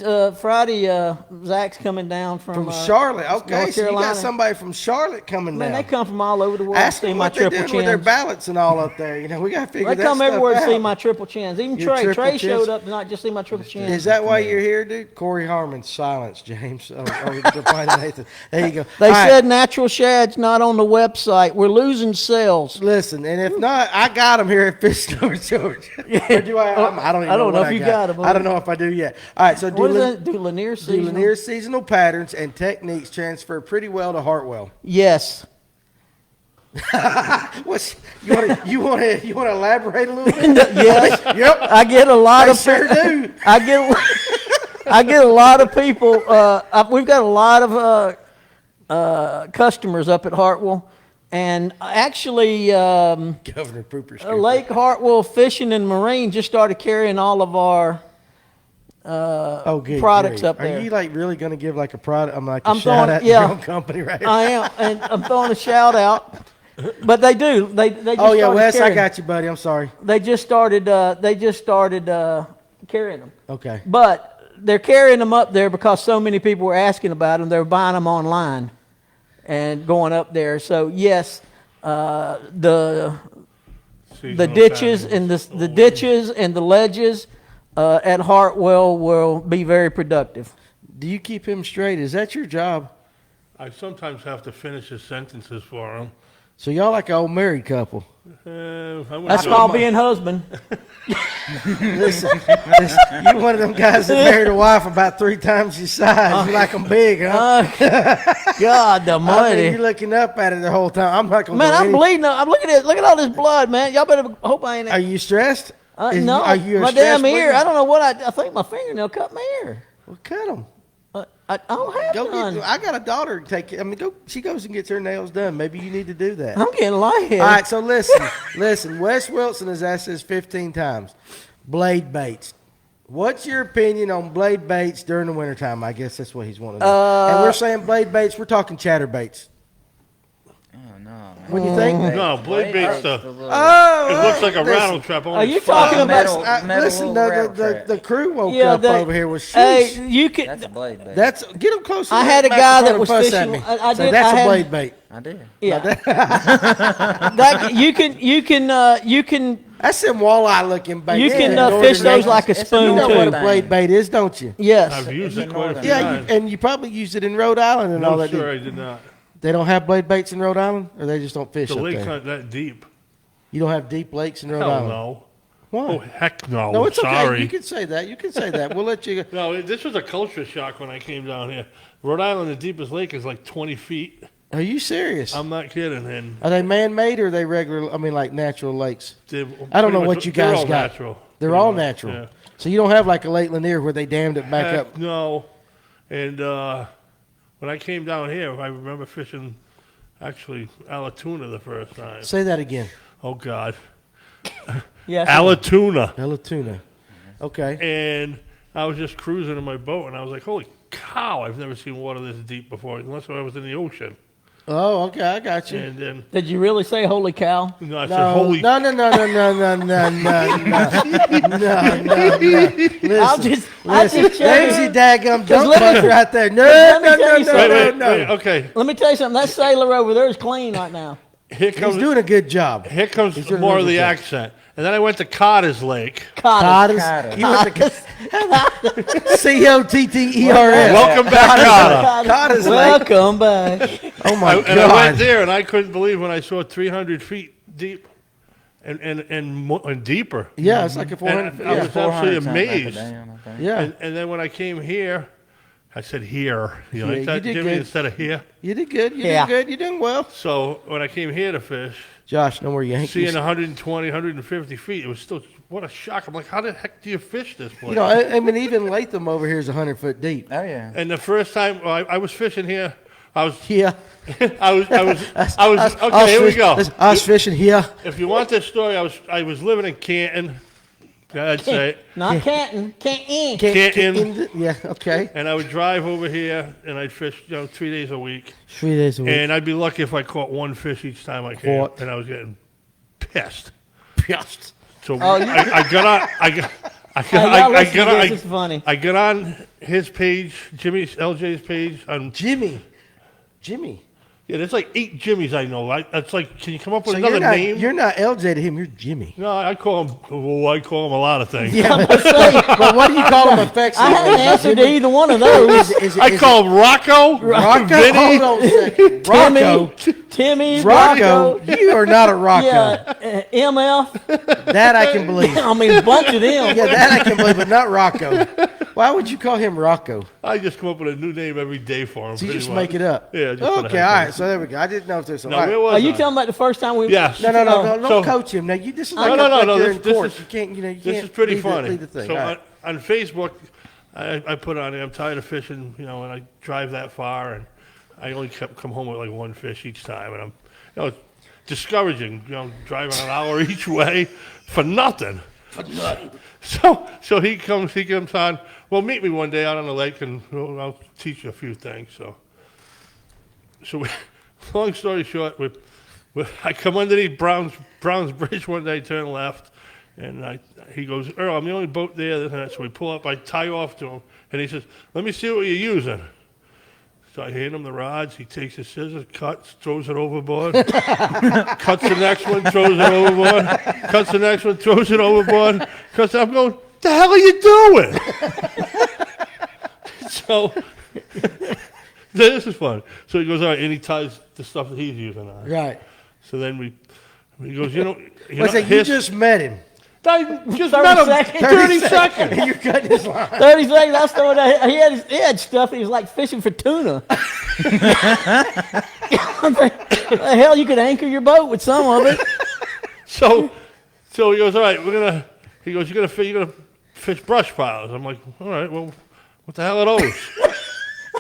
Zach's coming down from Charlotte. Okay, North so you Carolina. got somebody from Charlotte coming Man, now. they come from all over the world Ask to see them my what they're triple doing with their chins. ballots and all up there. We got to figure They that come stuff everywhere to see out. my triple chins. Even Your Trey. triple Trey chins? showed up to not just see my triple chins. Is that why you're here, dude? Corey Harmon, silence, James. They're finding Nathan. There you go. They All right. said natural shad's not on the website. We're losing sales. Listen, and if not, I got them here at Fish Over George. Or do I? I don't even I don't know what if you got. got 'em. I don't know if I do yet. All right, so What is that? Do Lanier do seasonal? Lanier seasonal patterns and techniques transfer pretty well to Hartwell. Yes. You want to elaborate a little bit? Yes. Yep. I get a lot I of sure do. I get a lot of people. We've got a lot of customers up at Hartwell, and actually, Governor Pooper. Lake Hartwell Fishing and Marine just started carrying all of our Good products grief. up there. Are you really going to give a product? I'm I'm shout throwing- out to yeah. your own company, right? I am, and I'm throwing a shout out. But they do. They just Oh yeah, started Wes, I carrying. got you, buddy. I'm sorry. They just started. Carrying them. Okay. But they're carrying them up there because so many people were asking about them. They're buying them online and going up there. So yes, the Seasonal ditches patterns. and the ditches and the ledges at Hartwell will be very productive. Do you keep him straight? Is that your job? I sometimes have to finish his sentences for him. So y'all like an old married couple. That's called being husband. Listen, you one of them guys that married a wife about 3 times your size. You like them big, huh? God I mean, almighty. you're looking up at it the whole time. I'm not gonna. Man, go I'm any- bleeding. I'm looking at. Look at all this blood, man. Y'all better hope I ain't. Are you stressed? No, Are you a my stressed damn ear. bleeder? I don't know what I think my fingernail cut my ear. Well, cut them. I don't have Go none. get. I got a daughter. I mean, go. She goes and gets her nails done. Maybe you need to do that. I'm getting lightheaded. All right. So listen. Wes Wilson has asked this 15 times. Blade baits. What's your opinion on blade baits during the wintertime? I guess that's what he's wanting to know. And we're saying blade baits. We're talking chatter baits. Oh no, man. What do you think? No, blade bait stuff. Oh, It looks like a listen. rattle trap. Are you talking about? Metal- Listen, little rattle the crew woke Yeah, up over here with Hey, sheesh. you can. That's a blade bait. That's get them closer. I to had that a guy that microphone was and fuss at fishing- me. I Say, did- that's I a had- blade bait. I did. Yeah. You can That's them walleye looking bait. you Yeah, can northern fish those nations. like a It's a You spoon know northern what too. a blade bait is, don't you? Yes. I've used it It's quite a a few Yeah, times. and you probably used it in Rhode Island and all No, that. sir, I did not. They don't have blade baits in Rhode Island, or they just don't fish The up lake's there. not that deep. You don't have deep lakes in Rhode Hell Island. no. Why? Oh, heck no. No, it's Sorry. okay. You can say that. You can say that. We'll let you. No, this was a culture shock when I came down here. Rhode Island, the deepest lake is like 20 feet. Are you serious? I'm not kidding. And Are they man-made or are they regular? I mean, like natural lakes. they- I don't know pretty what much- you they're guys all got. Natural, They're pretty all much, natural. yeah. So you don't have like a Lake Lanier where they dammed it back Heck, up. No. And when I came down here, I remember fishing actually Alatuna the first time. Say that again. Oh, God. Yes. Alatuna. Hella tuna. Okay. And I was just cruising in my boat, and I was like, holy cow, I've never seen water this deep before, unless I was in the ocean. Oh, okay. I got you. And then Did you really say holy cow? no, I said, No, holy no. Listen, I'll just there's check your it. daggum dump let me- bug right there. No, let me no, tell no, you no, something. no, wait, no. wait, okay. Let me tell you something. That sailor over there is clean right now. Here He's comes doing a good job. here comes doing a more really of the good job. accent. And then I went to Carter's Lake. Cottage. Cotters. You went to Cotters. Welcome back, Carter. Cotters Lake. Welcome back. Oh my And I went God. there, and I couldn't believe when I saw 300 feet deep and deeper. Yeah, it's like a 400. And I was Yeah. absolutely 400 something like a amazed. dam, I think. Yeah. And then when I came here, I said here. You Yeah, like you that, did Jimmy, good. instead of here? You did good. You Yeah. did good. You're doing well. So when I came here to fish, Josh, no more Yankees. seeing 120, 150 feet, it was still, what a shock. I'm like, how the heck do you fish this place? You know, I mean, even Latham over here is 100 foot deep. Oh yeah. And the first time I was fishing here, I was, Yeah. okay, here we go. I was fishing here. If you want this story, I was living in Canton. I'd say. Not Canton. Canton. Canton. Yeah, okay. And I would drive over here, and I'd fish, 3 days a week. 3 days a week. And I'd be lucky if I caught one fish each time I came. Caught. And I was getting pissed. Pissed. So Oh, I got on. Hey, y'all listen to this. It's funny. I got on his page, LJ's page. On Jimmy. yeah, there's like 8 Jimmys I know. It's like, can you come up with So another name? you're not LJ to him, you're Jimmy. No, I call him. Well, I call him a lot of things. Yeah, but what do you call him affectionately? I haven't answered to either one of those. I call him Rocco. Rocco. Vinny. Hold on a second. Rocco. Timmy. Rocco. You are not a Rocco. Yeah. MF. That I can believe. I mean, a bunch of them. Yeah, that I can believe, but not Rocco. Why would you call him Rocco? I just come up with a new name every day for him. So you pretty just much. make it up. Yeah. Just for the Okay, heck all of right. it. So there we go. I didn't know if there's No, all right. where was Are you I? talking about the first time we? Yes. No, don't So- coach him. Now, this is like No, like no, you're this in court. is- You can't, you This can't is pretty lead funny. The thing. So All right. on Facebook, I put on there, I'm tired of fishing, and I drive that far, and I only come home with like one fish each time, and I'm, it's discouraging, driving an hour each way for nothing. So he comes on. Well, meet me one day out on the lake, and I'll teach you a few things. So long story short, I come underneath Brown's Bridge one day, turn left, and he goes, Earl, I'm the only boat there. So we pull up, I tie off to him, and he says, let me see what you're using. So I hand him the rods. He takes his scissors, cuts, throws it overboard. Cuts the next one, throws it overboard. Cuts the next one, throws it overboard. Because I'm going, what the hell are you doing? So this is fun. So he goes, all right, and he ties the stuff that he's using on. Right. So then He goes, I said, you just met him. I just 30 met him. seconds. 30 seconds. And you're cutting his line. 30 seconds, I started out, he had stuff, he was like fishing for tuna. The hell, you could anchor your boat with some of it. So he goes, all right, he goes, you're gonna fish brush piles. I'm like, all right, well, what the hell are those?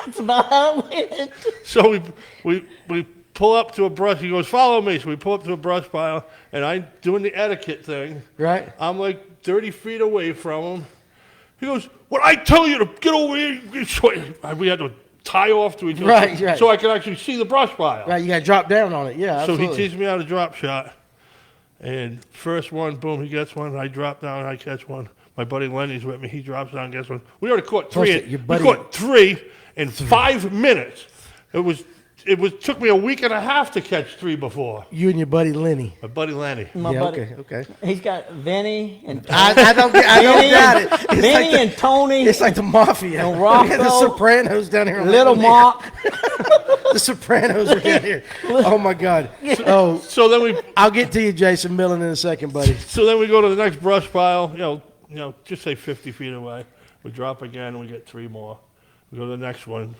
That's about how it went. So we pull up to a brush. He goes, follow me. So we pull up to a brush pile, and I'm doing the etiquette thing. Right. I'm like 30 feet away from him. He goes, "What I tell you to get over here?" So we had to tie off to each other, Right. so I could actually see the brush pile. Right, you got to drop down on it. Yeah, So absolutely. he teaches me how to drop shot, and first one, boom, he gets one. I drop down, I catch one. My buddy Lenny's with me. He drops down, gets one. We already caught three. Your We buddy- caught 3 in 5 minutes. It took me a week and a half to catch 3 before. You and your buddy Lenny. My buddy Lenny. My Yeah, buddy, okay. he's got Vinny and I don't doubt it. It's Vinny like the, and Tony, it's like the mafia. And We got the Rocco. Sopranos down here. on Little Lanier. Mark. The Sopranos are down here. Oh my God. Oh, So then I'll get to you, Jason Millen, in a second, buddy. we go to the next brush pile. Just say 50 feet away. We drop again, and we get 3 more. We go to the next one,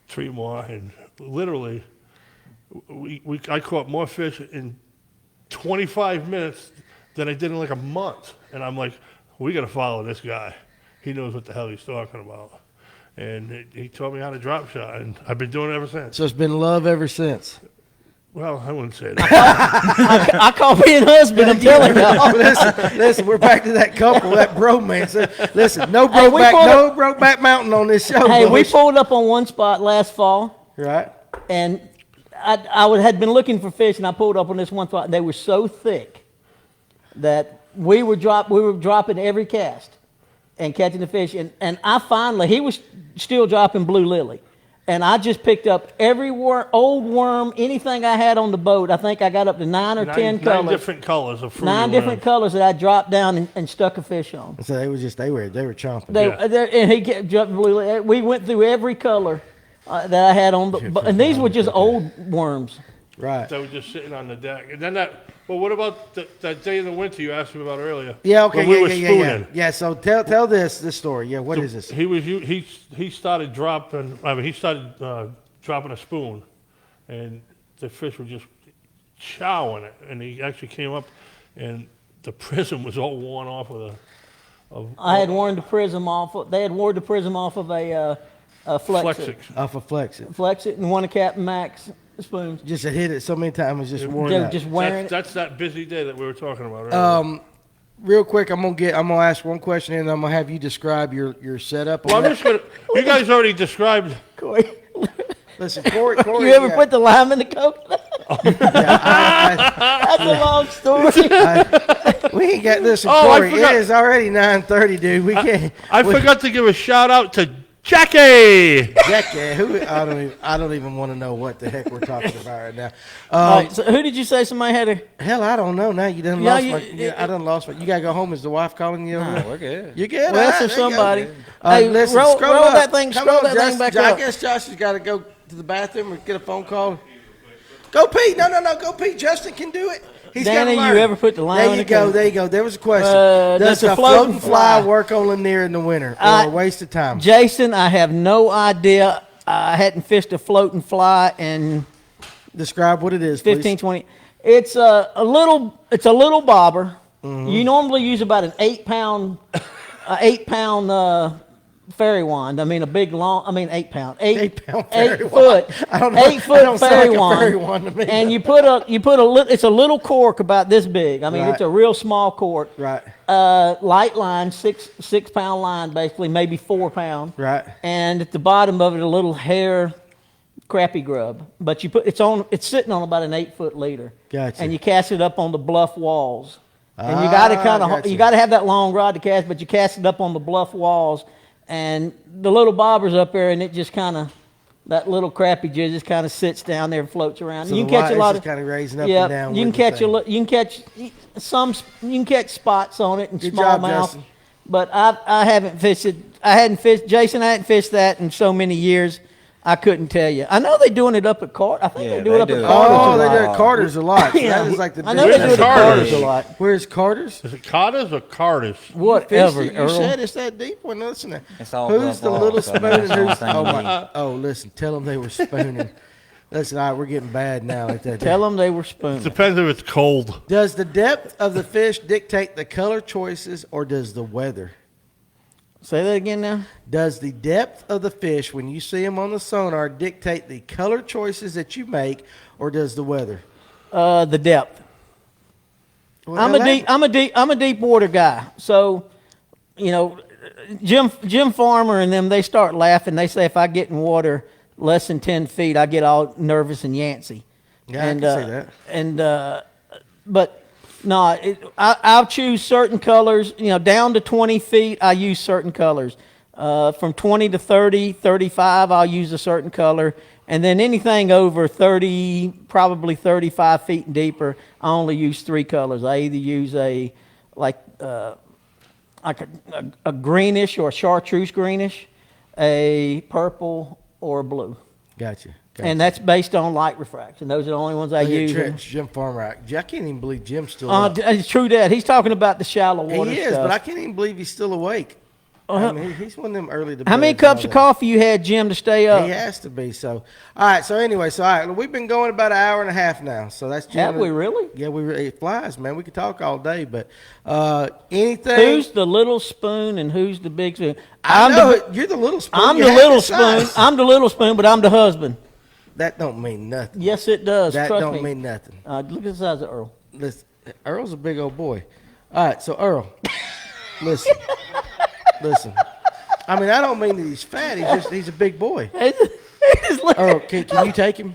3 more, and literally, I caught more fish in 25 minutes than I did in like a month. And I'm like, we got to follow this guy. He knows what the hell he's talking about. And he taught me how to drop shot, and I've been doing it ever since. So it's been love ever since. Well, I wouldn't say that. I call me a husband, I'm telling y'all. Listen, we're back to that couple, that bromance. Listen, no Hey, we Brokeback Mountain on this show. Hey, we boys. pulled up on one spot last fall, Right. and had been looking for fish, and I pulled up on this one spot. They were so thick that we were dropping every cast and catching the fish. And I finally, he was still dropping blue lily. And I just picked up every old worm, anything I had on the boat. I think I got up to 9 or 10 colors. 9 different colors of fruit. 9 different colors that I dropped down and stuck a fish on. So they were chomping. And he kept jumping blue lily. We went through every color that I had on the, and these were just old worms. Right. That were just sitting on the deck. And then what about that day in the winter you asked me about earlier? Yeah. Okay. When we were Yeah. spooning. Yeah. So tell this story. Yeah. What So is this? He started dropping. He started dropping a spoon, and the fish were just chowing it. And he actually came up, and the prism was all worn off of I had worn the prism off. They had worn the prism off of a Flexit. Off of Flexit. Flexit and one of Captain Mac's spoons. Just had hit it so many times, it was just worn They were out. just wearing it. That's that busy day that we were talking about earlier. Real quick, I'm gonna ask one question, and I'm gonna have you describe your setup. Well, on I'm that. just gonna. You guys already described. Corey, Listen, Corey. you ever put the lime in the coconut? Yeah, That's a long story. we ain't got this. Oh, I Corey, it forgot. is already 9:30, dude. We can't. I forgot to give a shout out to Jackie. Jackie, who I don't even want to know what the heck we're talking about right now. All right, so who did you say somebody had a? Hell, I don't know. Now you done Yeah, lost you- my. I done lost my. You gotta go home. Is the wife calling you? Over there? We're good. You good? Well, All that's right, for there you go. somebody. Hey, Hey, listen, roll scroll that up. thing- Come scroll on, that thing Justin. back I up. guess Josh has got to go to the bathroom or get a phone call. Go pee. No. Go pee. Justin can do it. He's Danny, gotta you learn. ever put the lime There in you the go. coconut? There you go. There was a question. Does Does a a floating floating fly fly work on Lanier in the winter or a waste of time? Jason, I have no idea. I hadn't fished a floating fly in Describe what it is, 15, please. 20. It's a little bobber. Mm-hmm. You normally use about an 8-pound fairy wand. I mean, 8-pound, 8-pound fairy 8 foot, wand. I don't know. 8 foot That don't sound fairy like a wand. fairy wand to me. And it's a little cork about this big. I mean, Right. it's a real small cork. Right. Light line, 6-pound line, basically, maybe 4 pound. Right. And at the bottom of it, a little hair crappie grub. But it's sitting on about an 8-foot leader. Gotcha. And you cast it up on the bluff walls. And you Ah, got to gotcha. you got to have that long rod to cast, but you cast it up on the bluff walls, and the little bobber's up there, and it just kind of, that little crappie jig just kind of sits down there and floats around. So you can the catch a light lot is of, kind of raising up yeah, and down. you can with the catch thing. you can catch spots on it and Good job, smallmouth. Justin. But I hadn't fished. Jason, I hadn't fished that in so many years. I couldn't tell you. I know they're doing it up at Carter. I think Yeah, they do it they up do at it. Carter's Oh, a they lot. do it at Carter's a lot. Yeah. That is like the I know they do it at Carter's. Carter's a lot. Where's Carter's? Is it Carter's or Carter's? Whatever, You Earl. said it's that deep one. Listen, It's all who's bluff the off, little so spoon that's and the only who's? thing Oh you my! Oh, listen, tell them they were spooning. Listen, all right, we're getting bad now. Like that. Tell them they were spooning. Depends if it's cold. Does the depth of the fish dictate the color choices, or does the weather? Say that again now. Does the depth of the fish, when you see them on the sonar, dictate the color choices that you make, or does the weather? The depth. Well, I'm a deep water guy. So, you know, Jim Farmer and them, they start laughing. They say if I get in water less than 10 feet, I get all nervous and yancy. Yeah, and, I can see that. And but no, I'll choose certain colors. You know, down to 20 feet, I use certain colors. From 20 to 30, 35, I'll use a certain color. And then anything over 30, probably 35 feet and deeper, I only use 3 colors. I either use a greenish or a chartreuse greenish, a purple, or a blue. Gotcha. And that's based on light refraction. Those are the only ones I Look at use. Trent, Jim Farmer. I can't even believe Jim's still up. It's true that. He's talking about the shallow water He is, stuff. but I can't even believe he's still awake. I mean, he's one of them early to How many beds and cups all of that. coffee you had, Jim, to stay up? He has to be. So, all right. So anyway, all right. We've been going about an hour and a half now. So that's Have generally- we really? Yeah, it flies, man. We could talk all day, but anything. Who's the little spoon and who's the big spoon? I I'm know the, it. You're the little spoon. I'm You're the half little his spoon. size. I'm the little spoon, but I'm the husband. That don't mean nothing. Yes, it does. That Trust don't me. mean nothing. Look at the size of Earl. Listen, Earl's a big old boy. All right, so Earl, listen, listen. I mean, I don't mean that he's fat. He's a big boy. Just look- Earl, can you take him?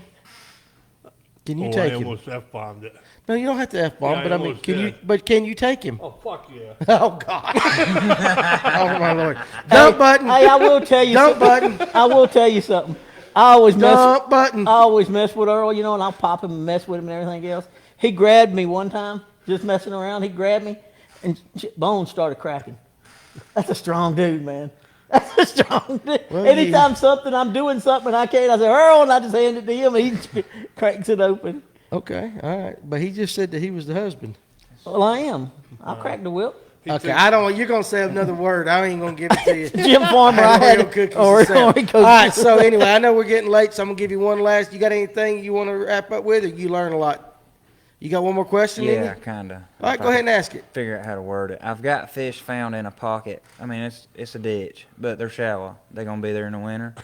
Can you I take him? almost F-bombed it. No, you don't have to f bomb, Yeah, I but I mean, almost can you? did. But can you take him? Oh, fuck yeah. Oh God! Oh my Lord! Dump button. Hey, I will tell you Dump something. button. I will tell you something. I always Dump button. I always mess with Earl, you know, and I'll pop him and mess with him and everything else. He grabbed me one time, just messing around. He grabbed me, and bones started cracking. That's a strong dude, man. That's a strong dude. Well, Anytime I'm doing something and I can't, I say, Earl, and I just hand it to him, and he cracks it open. Okay, all right. But he just said that he was the husband. Well, I am. I'll crack the whip. Okay, I don't. You're gonna say another word. I ain't gonna give it to you. Jim Farmer, I had Oreo cookies. Oreo and salad. cookies. All right. So anyway, I know we're getting late, so I'm gonna give you one last. You got anything you want to wrap up with, or you learn a lot? You got one more question? in Yeah, you? kind of. All right, go ahead and ask it. Figure out how to word it. I've got fish found in a pocket. I mean, it's a ditch, but they're shallow. They're gonna be there in the winter.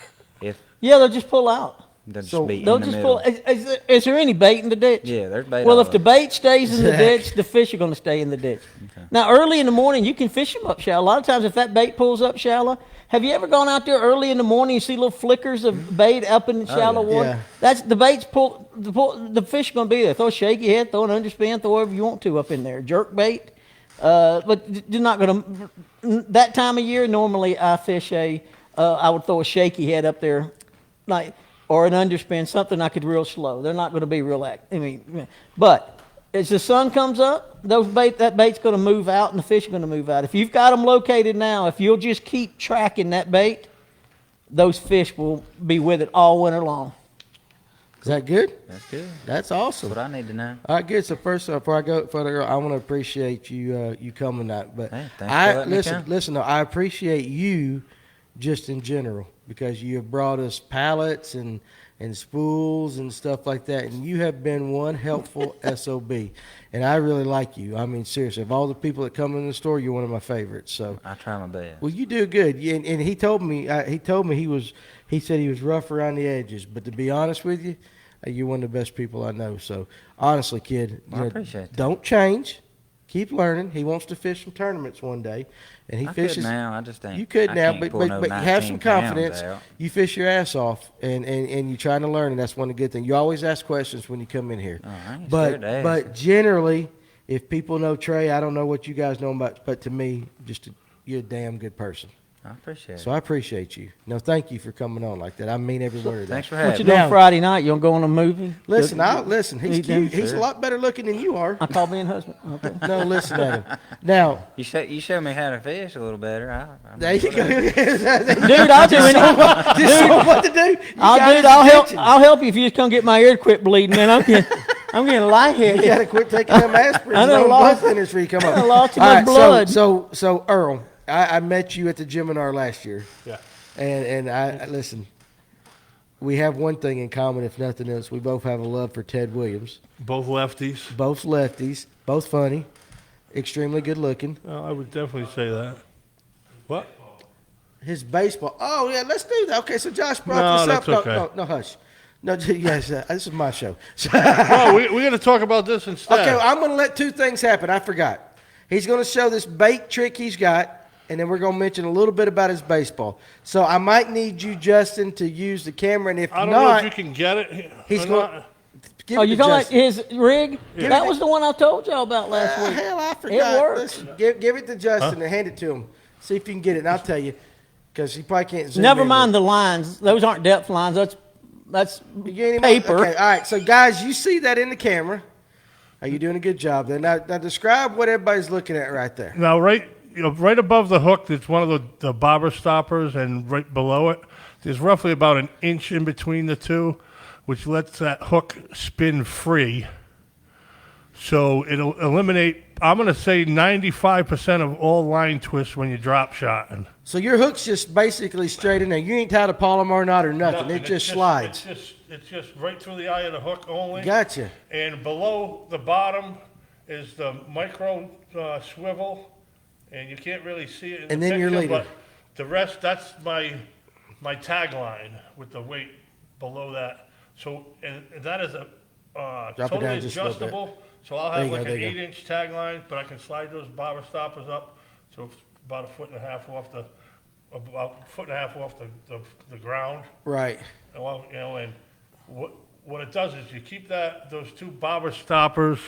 If Yeah, they'll just pull out. they'll just So be They'll in the just middle. pull. Is there any bait in the ditch? Yeah, there's bait. Well, all if the over. bait stays in the Zach. ditch, the fish are going to stay in the ditch. Now, early in the morning, you can fish them up shallow. A lot of times, if that bait pulls up shallow, have you ever gone out there early in the morning and see little flickers of bait up in shallow water? Yeah. That's the bait's the fish are going to be there. Throw a shaky head, throw an underspin, throw whatever you want to up in there. Jerk bait, but you're not going to. That time of year, normally I fish I would throw a shaky head up there, like. Or an underspin, something I could real slow. They're not going to be real active. I mean, but as the sun comes up, that bait's going to move out and the fish are going to move out. If you've got them located now, if you'll just keep tracking that bait, those fish will be with it all winter long. Is that good? That's good. That's That's awesome. what I need to know. All right, good. So first, before I go further, I want to appreciate you coming out. But Hey, thanks for letting me come. listen. No, I appreciate you just in general because you have brought us pallets and spools and stuff like that, and you have been one helpful SOB. And I really like you. I mean, seriously, of all the people that come in the store, you're one of my favorites. So. I try my best. Well, you do good, and he told me he said he was rough around the edges, but to be honest with you, you're one of the best people I know. So honestly, kid, Well, I appreciate that. don't change, keep learning. He wants to fish some tournaments one day, and he I fishes. could now. I just ain't. You could I now, can't but pull no have some 19 pounds confidence. out. You fish your ass off, and you're trying to learn, and that's one of the good things. You always ask questions when you come in here, Oh, I ain't scared to ask. but generally, if people know Trey, I don't know what you guys know about, but to me, you're a damn good person. I appreciate it. So I appreciate you. No, thank you for coming on like that. I mean every word of that. Thanks for What having you me. doing Now- Friday night? You gonna go on a movie? Listen, listen. He's Eat them, cute. He's a sure. lot better looking than you are. I call being husband. Okay. No, listen at him. Now, You show me how to fish a little better. I there you go. Dude, I'll do anything. Just know what to do. You got his I'll help. attention. I'll help you if you just come get my ear to quit bleeding, man. I'm getting lightheaded. You got to quit taking them aspirins. I done and lost- blood thinners before you come up. I lost All my right, blood. So Earl, I met you at the Gemini last year, Yeah. and I listen. We have one thing in common, if nothing else. We both have a love for Ted Williams. Both lefties. Both lefties, both funny, extremely good looking. I would definitely say that. What? His baseball. Oh yeah, let's do that. Okay, so Josh brought No, this up. that's okay. No, hush. No, yes, this is my show. No, we're going to talk about this instead. Okay, I'm going to let two things happen. I forgot. He's going to show this bait trick he's got, and then we're going to mention a little bit about his baseball. So I might need you, Justin, to use the camera, and if I don't not, know if you can get it. he's or going. not. Give Oh, it you to talking about Justin. his rig? Yeah. That was the one I told y'all about last week. Hell, I forgot. works. Listen, give it to Justin and hand it to him. See if you can get it, and I'll tell you, because he probably can't zoom Never in mind with the lines; those aren't depth lines. That's it. You ain't even- paper. Okay, all right. So guys, you see that in the camera. Are you doing a good job there? Now describe what everybody's looking at right there. Now, right above the hook, there's one of the bobber stoppers, and right below it, there's roughly about an inch in between the two, which lets that hook spin free. So it'll eliminate, I'm going to say 95% of all line twists when you drop shotting. So your hook's just basically straight in there. You ain't tied a Polymer knot or nothing. It It's just slides. It's just right through the eye of the hook only. Gotcha. And below the bottom is the micro swivel, and you can't really see it in And the then your picture, leader. but the rest, that's my tagline with the weight below that. So, and that is a Drop it totally down just a little bit. adjustable. So I'll There have you like go, an there you go. 8-inch tagline, but I can slide those bobber stoppers up, so it's about 1.5 foot off about 1.5 foot off the ground. Right. Well, and what it does is you keep those two bobber stoppers,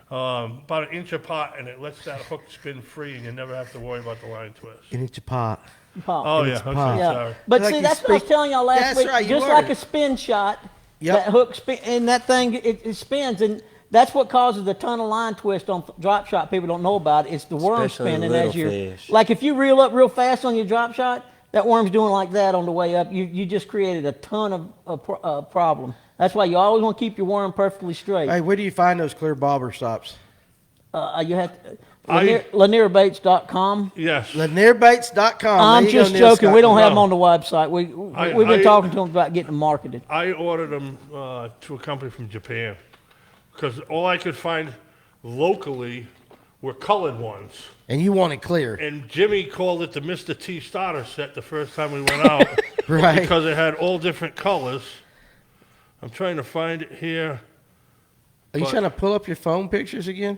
about an inch apart, and it lets that hook spin free, and you never have to worry about the line twist. And it's a pot. Pop. Oh yeah, It's I'm pop. so Yeah, sorry. but Like see, you that's what I was speak- telling y'all last That's week. right, you Just were. like a spin shot, Yep. that hook spin, and that thing it spins, and that's what causes a ton of line twist on drop shot. People don't know about it. It's the worm Especially spinning little as you're fish. like if you reel up real fast on your drop shot, that worm's doing like that on the way up. You just created a ton of problem. That's why you always want to keep your worm perfectly straight. Hey, where do you find those clear bobber stops? You have I- LanierBaits.com. Yes. LanierBaits.com. I'm There you go, just Neil joking. Scott. We don't have them No. on the website. We've been talking to them about getting them marketed. I ordered them to a company from Japan because all I could find locally were colored ones. And you want it clear. And Jimmy called it the Mr. T starter set the first time we went out. Right. Because it had all different colors. I'm trying to find it here. Are you but- trying to pull up your phone pictures again?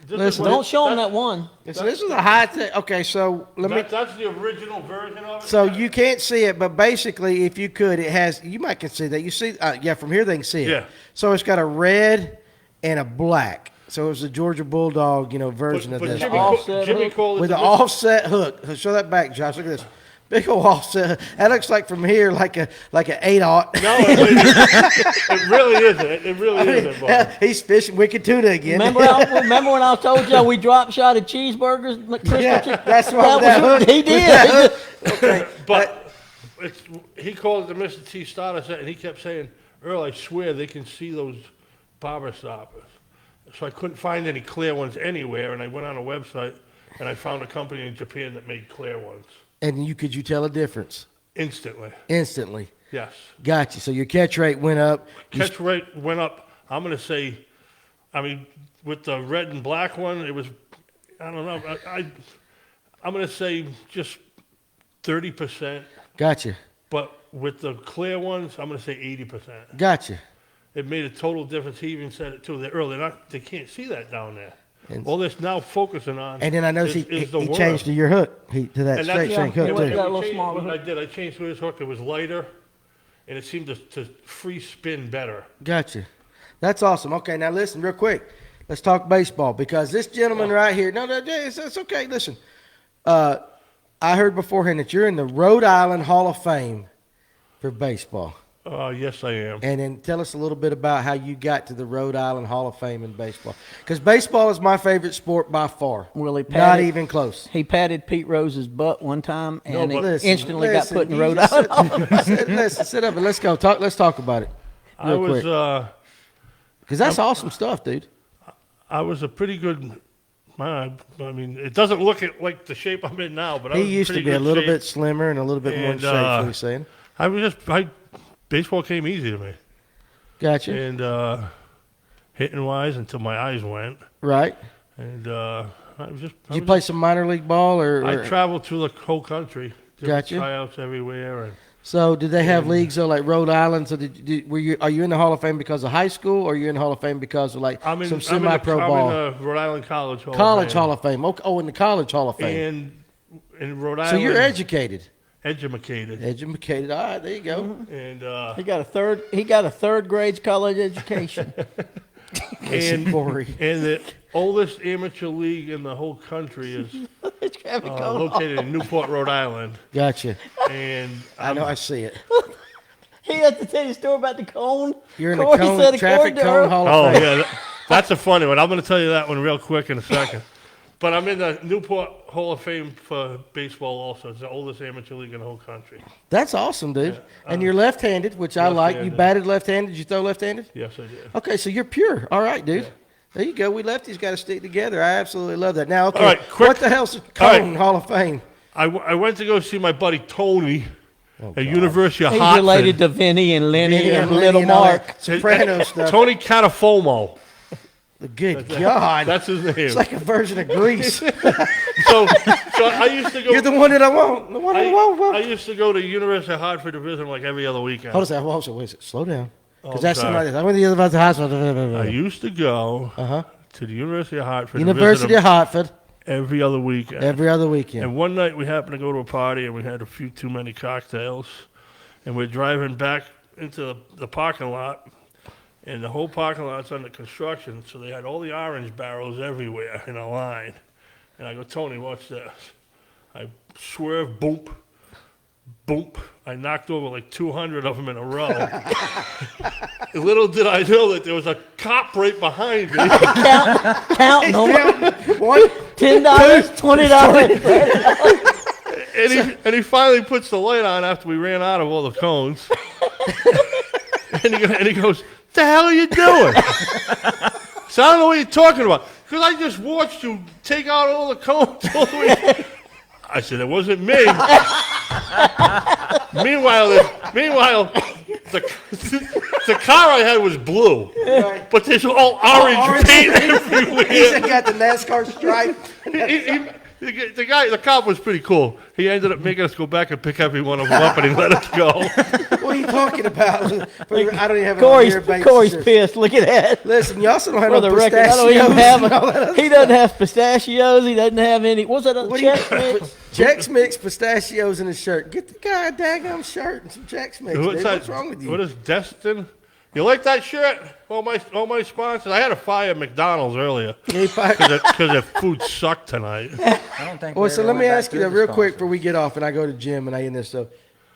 This Listen, is what- Don't show them that one. So this is a high tech. Okay, so let me. That's the original version of it. So you can't see it, but basically, if you could, it has. You might can see that. You see, yeah, from here they can see it. Yeah. So it's got a red and a black. So it's a Georgia Bulldog, version of But this. Jimmy, Offset Jimmy hook. called it With the an Mr. offset hook. Show that back, Josh. Look at this. Big old offset. That looks like from here, like an 8/0. No, it really isn't. It really isn't. Bob. He's fishing wicked tuna again. Remember when I told you we drop shot at cheeseburgers? McChrystal Yeah, cheese- that's why that was- hook- he did. Okay, But he called it the Mr. T starter set, and he kept saying, Earl, I swear they can see those bobber stoppers. So I couldn't find any clear ones anywhere, and I went on a website, and I found a company in Japan that made clear ones. And could you tell a difference Instantly. instantly? Yes. Gotcha. So your catch rate went up. Catch rate went up, I'm going to say, with the red and black one, it was, I don't know, I'm going to say just 30%. Gotcha. But with the clear ones, I'm going to say 80%. Gotcha. It made a total difference. He even said it too. They can't see that down there. And- All this now focusing on. And then I noticed is the he worm. changed to your hook, to that And straight that's- shank yeah, hook it too. was- got a little changed- smaller I hook. did. I changed to his hook. It was lighter, and it seemed to free spin better. Gotcha. That's awesome. Okay, now listen real quick. Let's talk baseball because this gentleman right here. No, it's okay. Listen, I heard beforehand that you're in the Rhode Island Hall of Fame for baseball. Yes, I am. And then tell us a little bit about how you got to the Rhode Island Hall of Fame in baseball. Because baseball is my favorite sport by far. Well, not even close. He patted Pete Rose's butt one time, and he Listen, instantly got put in you Rhode just Island. Listen, sit up and let's go. Let's talk about it. I was Because that's awesome stuff, dude. I was a pretty good. I mean, it doesn't look like the shape I'm in now, but I He was in used to pretty be a good little shape. bit slimmer and a little bit more in And, shape. What are you saying? I was just baseball came easy to me, Gotcha. and hitting wise until my eyes went, Right. and I was just. Did you play some minor league ball or? I traveled through the whole country. Did Gotcha. Tryouts everywhere, and So did they have leagues though, like Rhode Island? So are you in the Hall of Fame because of high school, or are you in the Hall of Fame because of like I'm in some semi-pro ball? I'm in the Rhode Island College Hall. College of Fame. Hall of Fame. Okay. Oh, in the College Hall of Fame. And in Rhode Island. So you're educated. Educated. Educated. All right, there you go. And He got a third grade college education. Listen, Corey. and the oldest amateur league in the whole country is located in Newport, Rhode Island. Gotcha. And I know. I see it. He had to tell you a story about the cone. You're in the Corey cone, said traffic according to cone Earl- Hall Oh of Fame. yeah, that's a funny one. I'm going to tell you that one real quick in a second. But I'm in the Newport Hall of Fame for baseball also. It's the oldest amateur league in the whole country. That's awesome, dude. And you're left-handed, which I like. You Left-handed. batted left-handed. Did you throw left-handed? Yes, I did. Okay, so you're pure. All right, dude. Yeah. There you go. We lefties got to stick together. I absolutely love that. Now, okay, All right, quick- what the hell's a All cone right. Hall of Fame? I went to go see my buddy Tony at University of He's Hartford. related to Vinny and Lenny Vinny and Lenny Little and all Mark. that Soprano stuff. Tony Catafomo. Good God. That's his name. It's like a version of Grease. So I used to go. You're the one that I want. The one that I I want. used to go to University of Hartford to visit him like every other weekend. Hold on a second. Hold on. Wait, slow down. Because Oh, that's sorry. something like this. I went to the other hospital. I used to go Uh-huh. to the University of Hartford. University to of visit him Hartford every other weekend. every other weekend. And one night we happened to go to a party and we had a few too many cocktails, and we're driving back into the parking lot, and the whole parking lot's under construction, so they had all the orange barrels everywhere in a line. And I go, Tony, watch this. I swerve, boom, boom. I knocked over like 200 of them in a row. Little did I know that there was a cop right behind me. Counting them. One, $10, $20. And he finally puts the light on after we ran out of all the cones. and he goes, "The hell are you doing?" So I don't know what you're talking about. Because I just watched you take out all the cones all the way. I said, "It wasn't me." Meanwhile, the car I had was blue. Right. But there's all orange paint everywhere. He's got the NASCAR stripe. The cop was pretty cool. He ended up making us go back and pick every one of them up, and he let us go. What are you talking about? I don't even have it on Corey's here, pissed. Look at that. Listen, you also don't have For no the record, I don't even pistachios and all that have. other He doesn't have pistachios. He doesn't have any. What's that? What do you- Chex Mix? Chex Mix, pistachios in his shirt. Get the guy a daggum shirt and some Chex Mix. What's Dude. that? What's wrong with you? What is Destin? You like that shirt? All my sponsors. I had to fire McDonald's earlier because their food sucked tonight. I don't think. Well, we so ever let went me back ask you to that the real quick sponsor. before we get off and I go to gym and I end this stuff.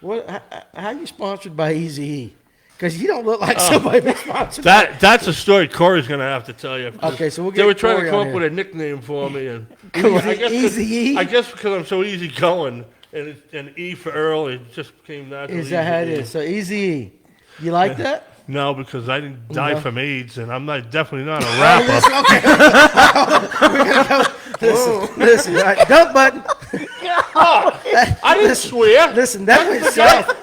How are you sponsored by Eazy-E? Because you don't look like somebody been sponsored. That's a story Corey's gonna have to tell you. Okay, so we'll They get were trying Corey to come on up here. with a nickname for me, and Easy-E? I guess because I'm so easy going, and E for Earl, it just came naturally. Is that how it Eazy-E. is? So Easy-E. You like that? No, because I didn't die No. from AIDS, and I'm definitely not a rapper. Listen, all right, dump button. I didn't swear. Listen, that went south.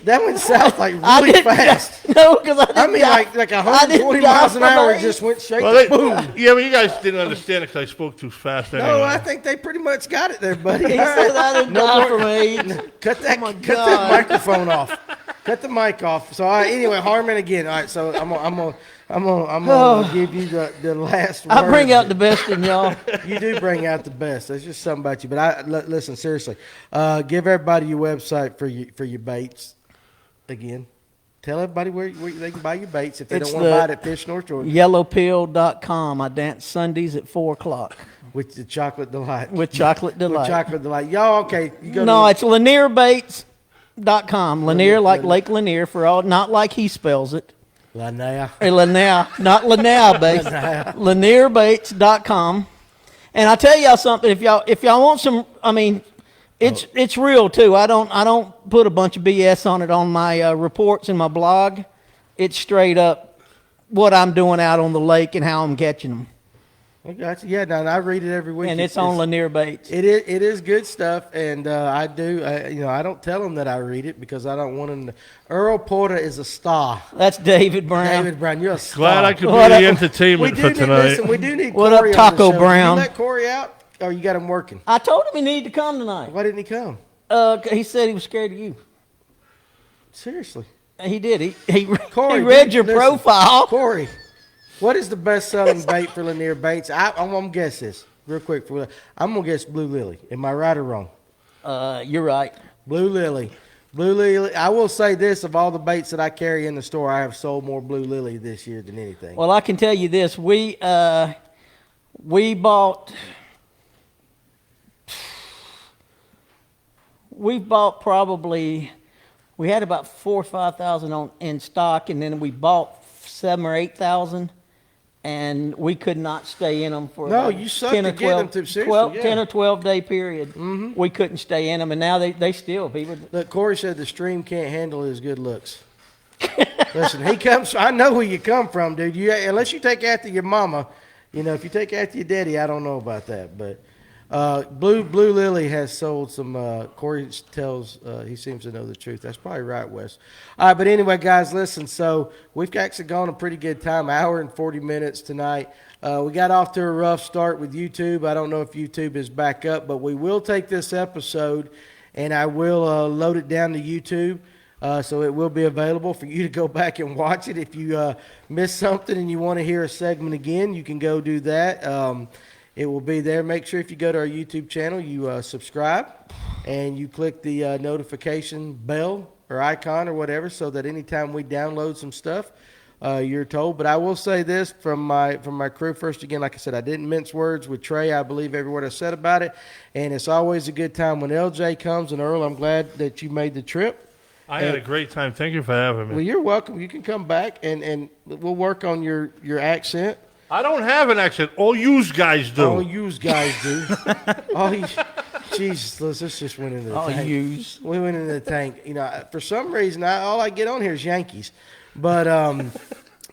That went south like really fast. No, because I didn't. I mean, like 120 die miles an from hour AIDS. just went straight Well, to boom. yeah, but you guys didn't understand it because I spoke too fast. Anyway. No, I think they pretty much got it there, buddy. He said I didn't die from AIDS. Cut that my cut God. that microphone off. Cut the mic off. So anyway, Harmon again. All right, so I'm gonna give you the last word. I bring out the best in y'all. You do bring out the best. There's just something about you. But listen seriously. Give everybody your website for your baits. Again, tell everybody where they can buy your baits if they It's don't want to buy the it at Fish North Georgia. Yellowpill.com. I dance Sundays at 4:00. With the chocolate delight. with chocolate delight. With chocolate delight. Y'all, okay. You go No, to it's LanierBaits.com. Lanier, like Lanier. Lake Lanier, for all, not like he spells it. Lanier. Lanier, not Lanier Baits. LanierBaits.com. And I tell y'all something. If y'all want some, I mean, it's real too. I don't put a bunch of BS on it on my reports in my blog. It's straight up what I'm doing out on the lake and how I'm catching them. I got you. Yeah, no, I read it every week. And it's on Lanier Baits. It is good stuff, and I don't tell them that I read it because I don't want them to. Earl Porter is a star. That's David Brown. David Brown, you're a star. Glad I could be What the up? entertainment for tonight. Listen, we do need What Corey up, on the Taco show. Brown? Did you let Corey out, or you got him working? I told him he needed to come tonight. Why didn't he come? He said he was scared of you. Seriously. He did. He Corey, read your listen, profile. Corey, what is the best-selling bait for Lanier Baits? I'm going to guess this real quick. I'm going to guess Blue Lily. Am I right or wrong? You're right. Blue Lily. Blue Lily. I will say this, of all the baits that I carry in the store, I have sold more Blue Lily this year than anything. Well, I can tell you this. We bought probably, we had about 4,000 or 5,000 in stock, and then we bought 7,000 or 8,000, and we could not stay in them for No, about you sucked 10 or to get 'em 12 to- seriously, yeah. 10 or 12 day period. We couldn't stay in them, and now they still, people. Look, Corey said the stream can't handle his good looks. Listen, he comes. I know where you come from, dude. Unless you take after your mama, if you take after your daddy, I don't know about that. But Blue Lily has sold some. Corey tells he seems to know the truth. That's probably right, Wes. All right, but anyway, guys, listen. So we've actually gone a pretty good time, hour and 40 minutes tonight. We got off to a rough start with YouTube. I don't know if YouTube is back up, but we will take this episode and I will load it down to YouTube. So it will be available for you to go back and watch it. If you missed something and you want to hear a segment again, you can go do that. It will be there. Make sure if you go to our YouTube channel, you subscribe and you click the notification bell or icon or whatever so that anytime we download some stuff, you're told. But I will say this from my crew first again, like I said, I didn't mince words with Trey. I believe every word I said about it. And it's always a good time when LJ comes. And Earl, I'm glad that you made the trip. I had a great time. Thank you for having me. Well, you're welcome. You can come back, and we'll work on your accent. I don't have an accent. All yous guys do. All yous guys do. Jesus, let's just went into the All tank. yous. We went into the tank. For some reason, all I get on here is Yankees. But,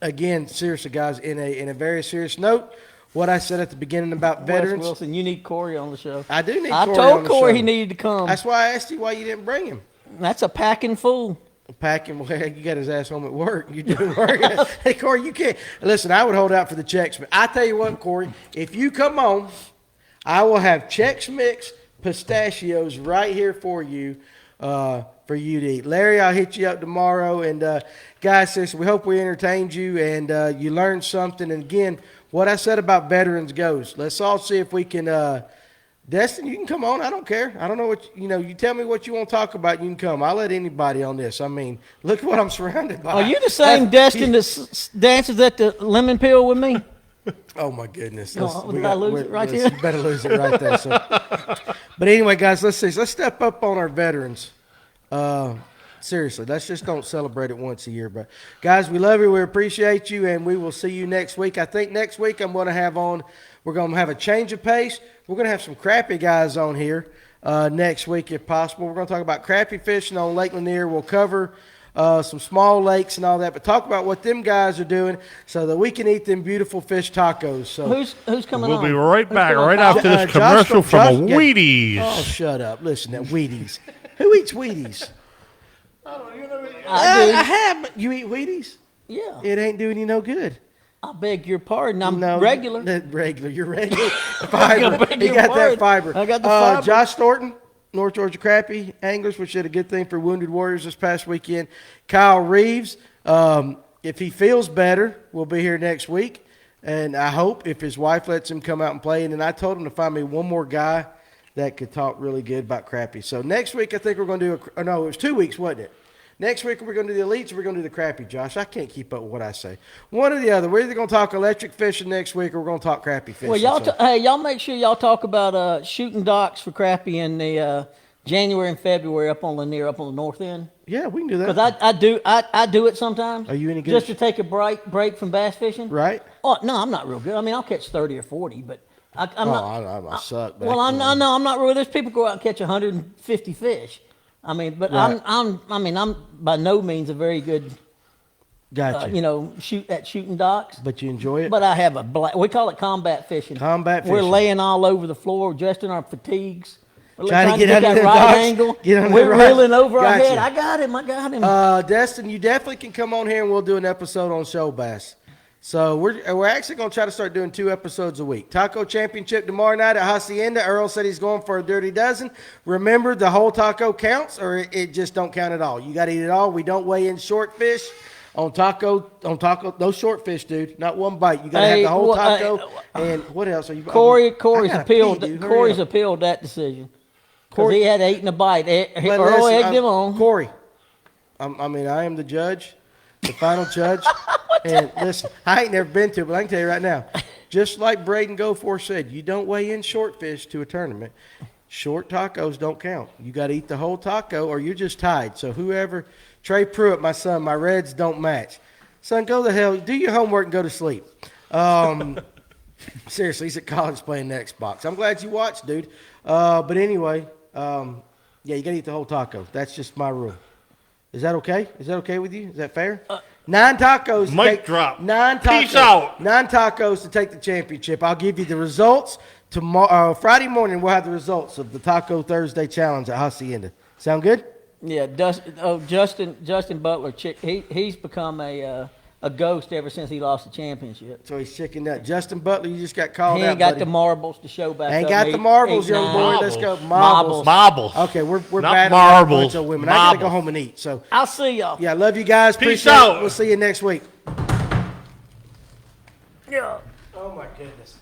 again, seriously, guys, in a very serious note, what I said at the beginning about Wes veterans. Wilson, you need Corey on the show. I do need I Corey told on the Corey show. he needed to come. That's why I asked you why you didn't bring him. That's a packing fool. Packing, well, you got his ass home at work. You doing work? Hey, Corey, you can't. Listen, I would hold out for the Chex Mix. I tell you what, Corey, if you come on, I will have Chex Mix pistachios right here for you to eat. Larry, I'll hit you up tomorrow. And, guys, seriously, we hope we entertained you and you learned something. And, again, what I said about veterans goes. Let's all see if we can Destin, you can come on. I don't care. I don't know what, you tell me what you want to talk about, you can come. I'll let anybody on this. I mean, look at what I'm surrounded by. Are you the same Destin that dances at the lemon peel with me? Oh, my goodness. No, did I lose it right here? You better lose it right there. So. But anyway, guys, let's step up on our veterans. Seriously, let's just don't celebrate it once a year. But, guys, we love you. We appreciate you, and we will see you next week. I think next week I'm going to have on, we're going to have a change of pace. We're going to have some crappie guys on here next week if possible. We're going to talk about crappie fishing on Lake Lanier. We'll cover some small lakes and all that, but talk about what them guys are doing so that we can eat them beautiful fish tacos. So Who's coming We'll on? be right Who's back, coming right on? after this Josh commercial from yeah. Wheaties. Oh, shut up. Listen, that Wheaties. Who eats Wheaties? I do. I have, but you eat Wheaties? Yeah. It ain't doing you no good. I beg your pardon. I'm No, regular. Regular. You're regular. Fiber. beg He your got that pardon. fiber. I got the fiber. Josh Thornton, North Georgia Crappie Anglers, which did a good thing for Wounded Warriors this past weekend. Kyle Reeves, if he feels better, will be here next week. And I hope if his wife lets him come out and play. And then I told him to find me one more guy that could talk really good about crappie. So next week I think we're going to do no, it was 2 weeks, wasn't it? Next week, we're going to do the elites or we're going to do the crappie, Josh. I can't keep up with what I say. One or the other. We're either going to talk electric fishing next week or we're going to talk crappie fishing. Well, y'all, so. hey, y'all make sure y'all talk about shooting docks for crappie in the January and February up on Lanier, up on the north end. Yeah, we can do that. Because I do it sometimes. Are you any good? Just to take a break from bass fishing. Right? Oh no, I'm not real good. I mean, I'll catch 30 or 40, but I'm not. I suck. Well, I'm not really. There's people go out and catch 150 fish. I mean, but Right. I'm by no means a very good, Gotcha. shooting docks. But you enjoy it? But I have we call it combat fishing. Combat We're fishing. laying all over the floor, dressed in our fatigues. We're Trying to get under that the right docks, angle. get under We're the right- reeling over our Gotcha. head. I got him. Destin, you definitely can come on here and we'll do an episode on show bass. So we're actually going to try to start doing 2 episodes a week. Taco Championship tomorrow night at Hacienda. Earl said he's going for a dirty dozen. Remember, the whole taco counts, or it just don't count at all. You got to eat it all. We don't weigh in short fish on taco. No short fish, dude. Not one bite. You got to have the whole taco. And what else are you? Corey's I gotta appealed. pee, dude. Hurry Corey's up. appealed that decision. Corey- He had 8 in a bite. But Earl listen, egged him on. Corey, I am the judge, the final judge. And listen, I ain't never been to it, but I can tell you right now, just like Braden Goforth said, you don't weigh in short fish to a tournament. Short tacos don't count. You got to eat the whole taco or you're just tied. So whoever, Trey Pruitt, my son, my Reds don't match. Son, go the hell, do your homework and go to sleep. Seriously, he's at college playing the Xbox. I'm glad you watched, dude. But anyway, yeah, you got to eat the whole taco. That's just my rule. Is that okay? Is that okay with you? Is that fair? 9 tacos. to Mic take- drop. 9 tacos. Peace out. 9 tacos to take the championship. I'll give you the results tomorrow. Friday morning, we'll have the results of the Taco Thursday Challenge at Hacienda. Sound good? Yeah, Justin Butler. He's become a ghost ever since he lost the championship. So he's chickened out. Justin Butler, you just got called He out, ain't got buddy. the marbles to show back Ain't up. got the marbles, young boy. Let's go. Marbles. Marbles. Okay, we're Not battling marbles. a bunch of women. I got to go Marbles. home and eat. So, I'll see y'all. yeah, love you guys. Peace Appreciate out. it. We'll see you next week. Yeah. Oh, my goodness.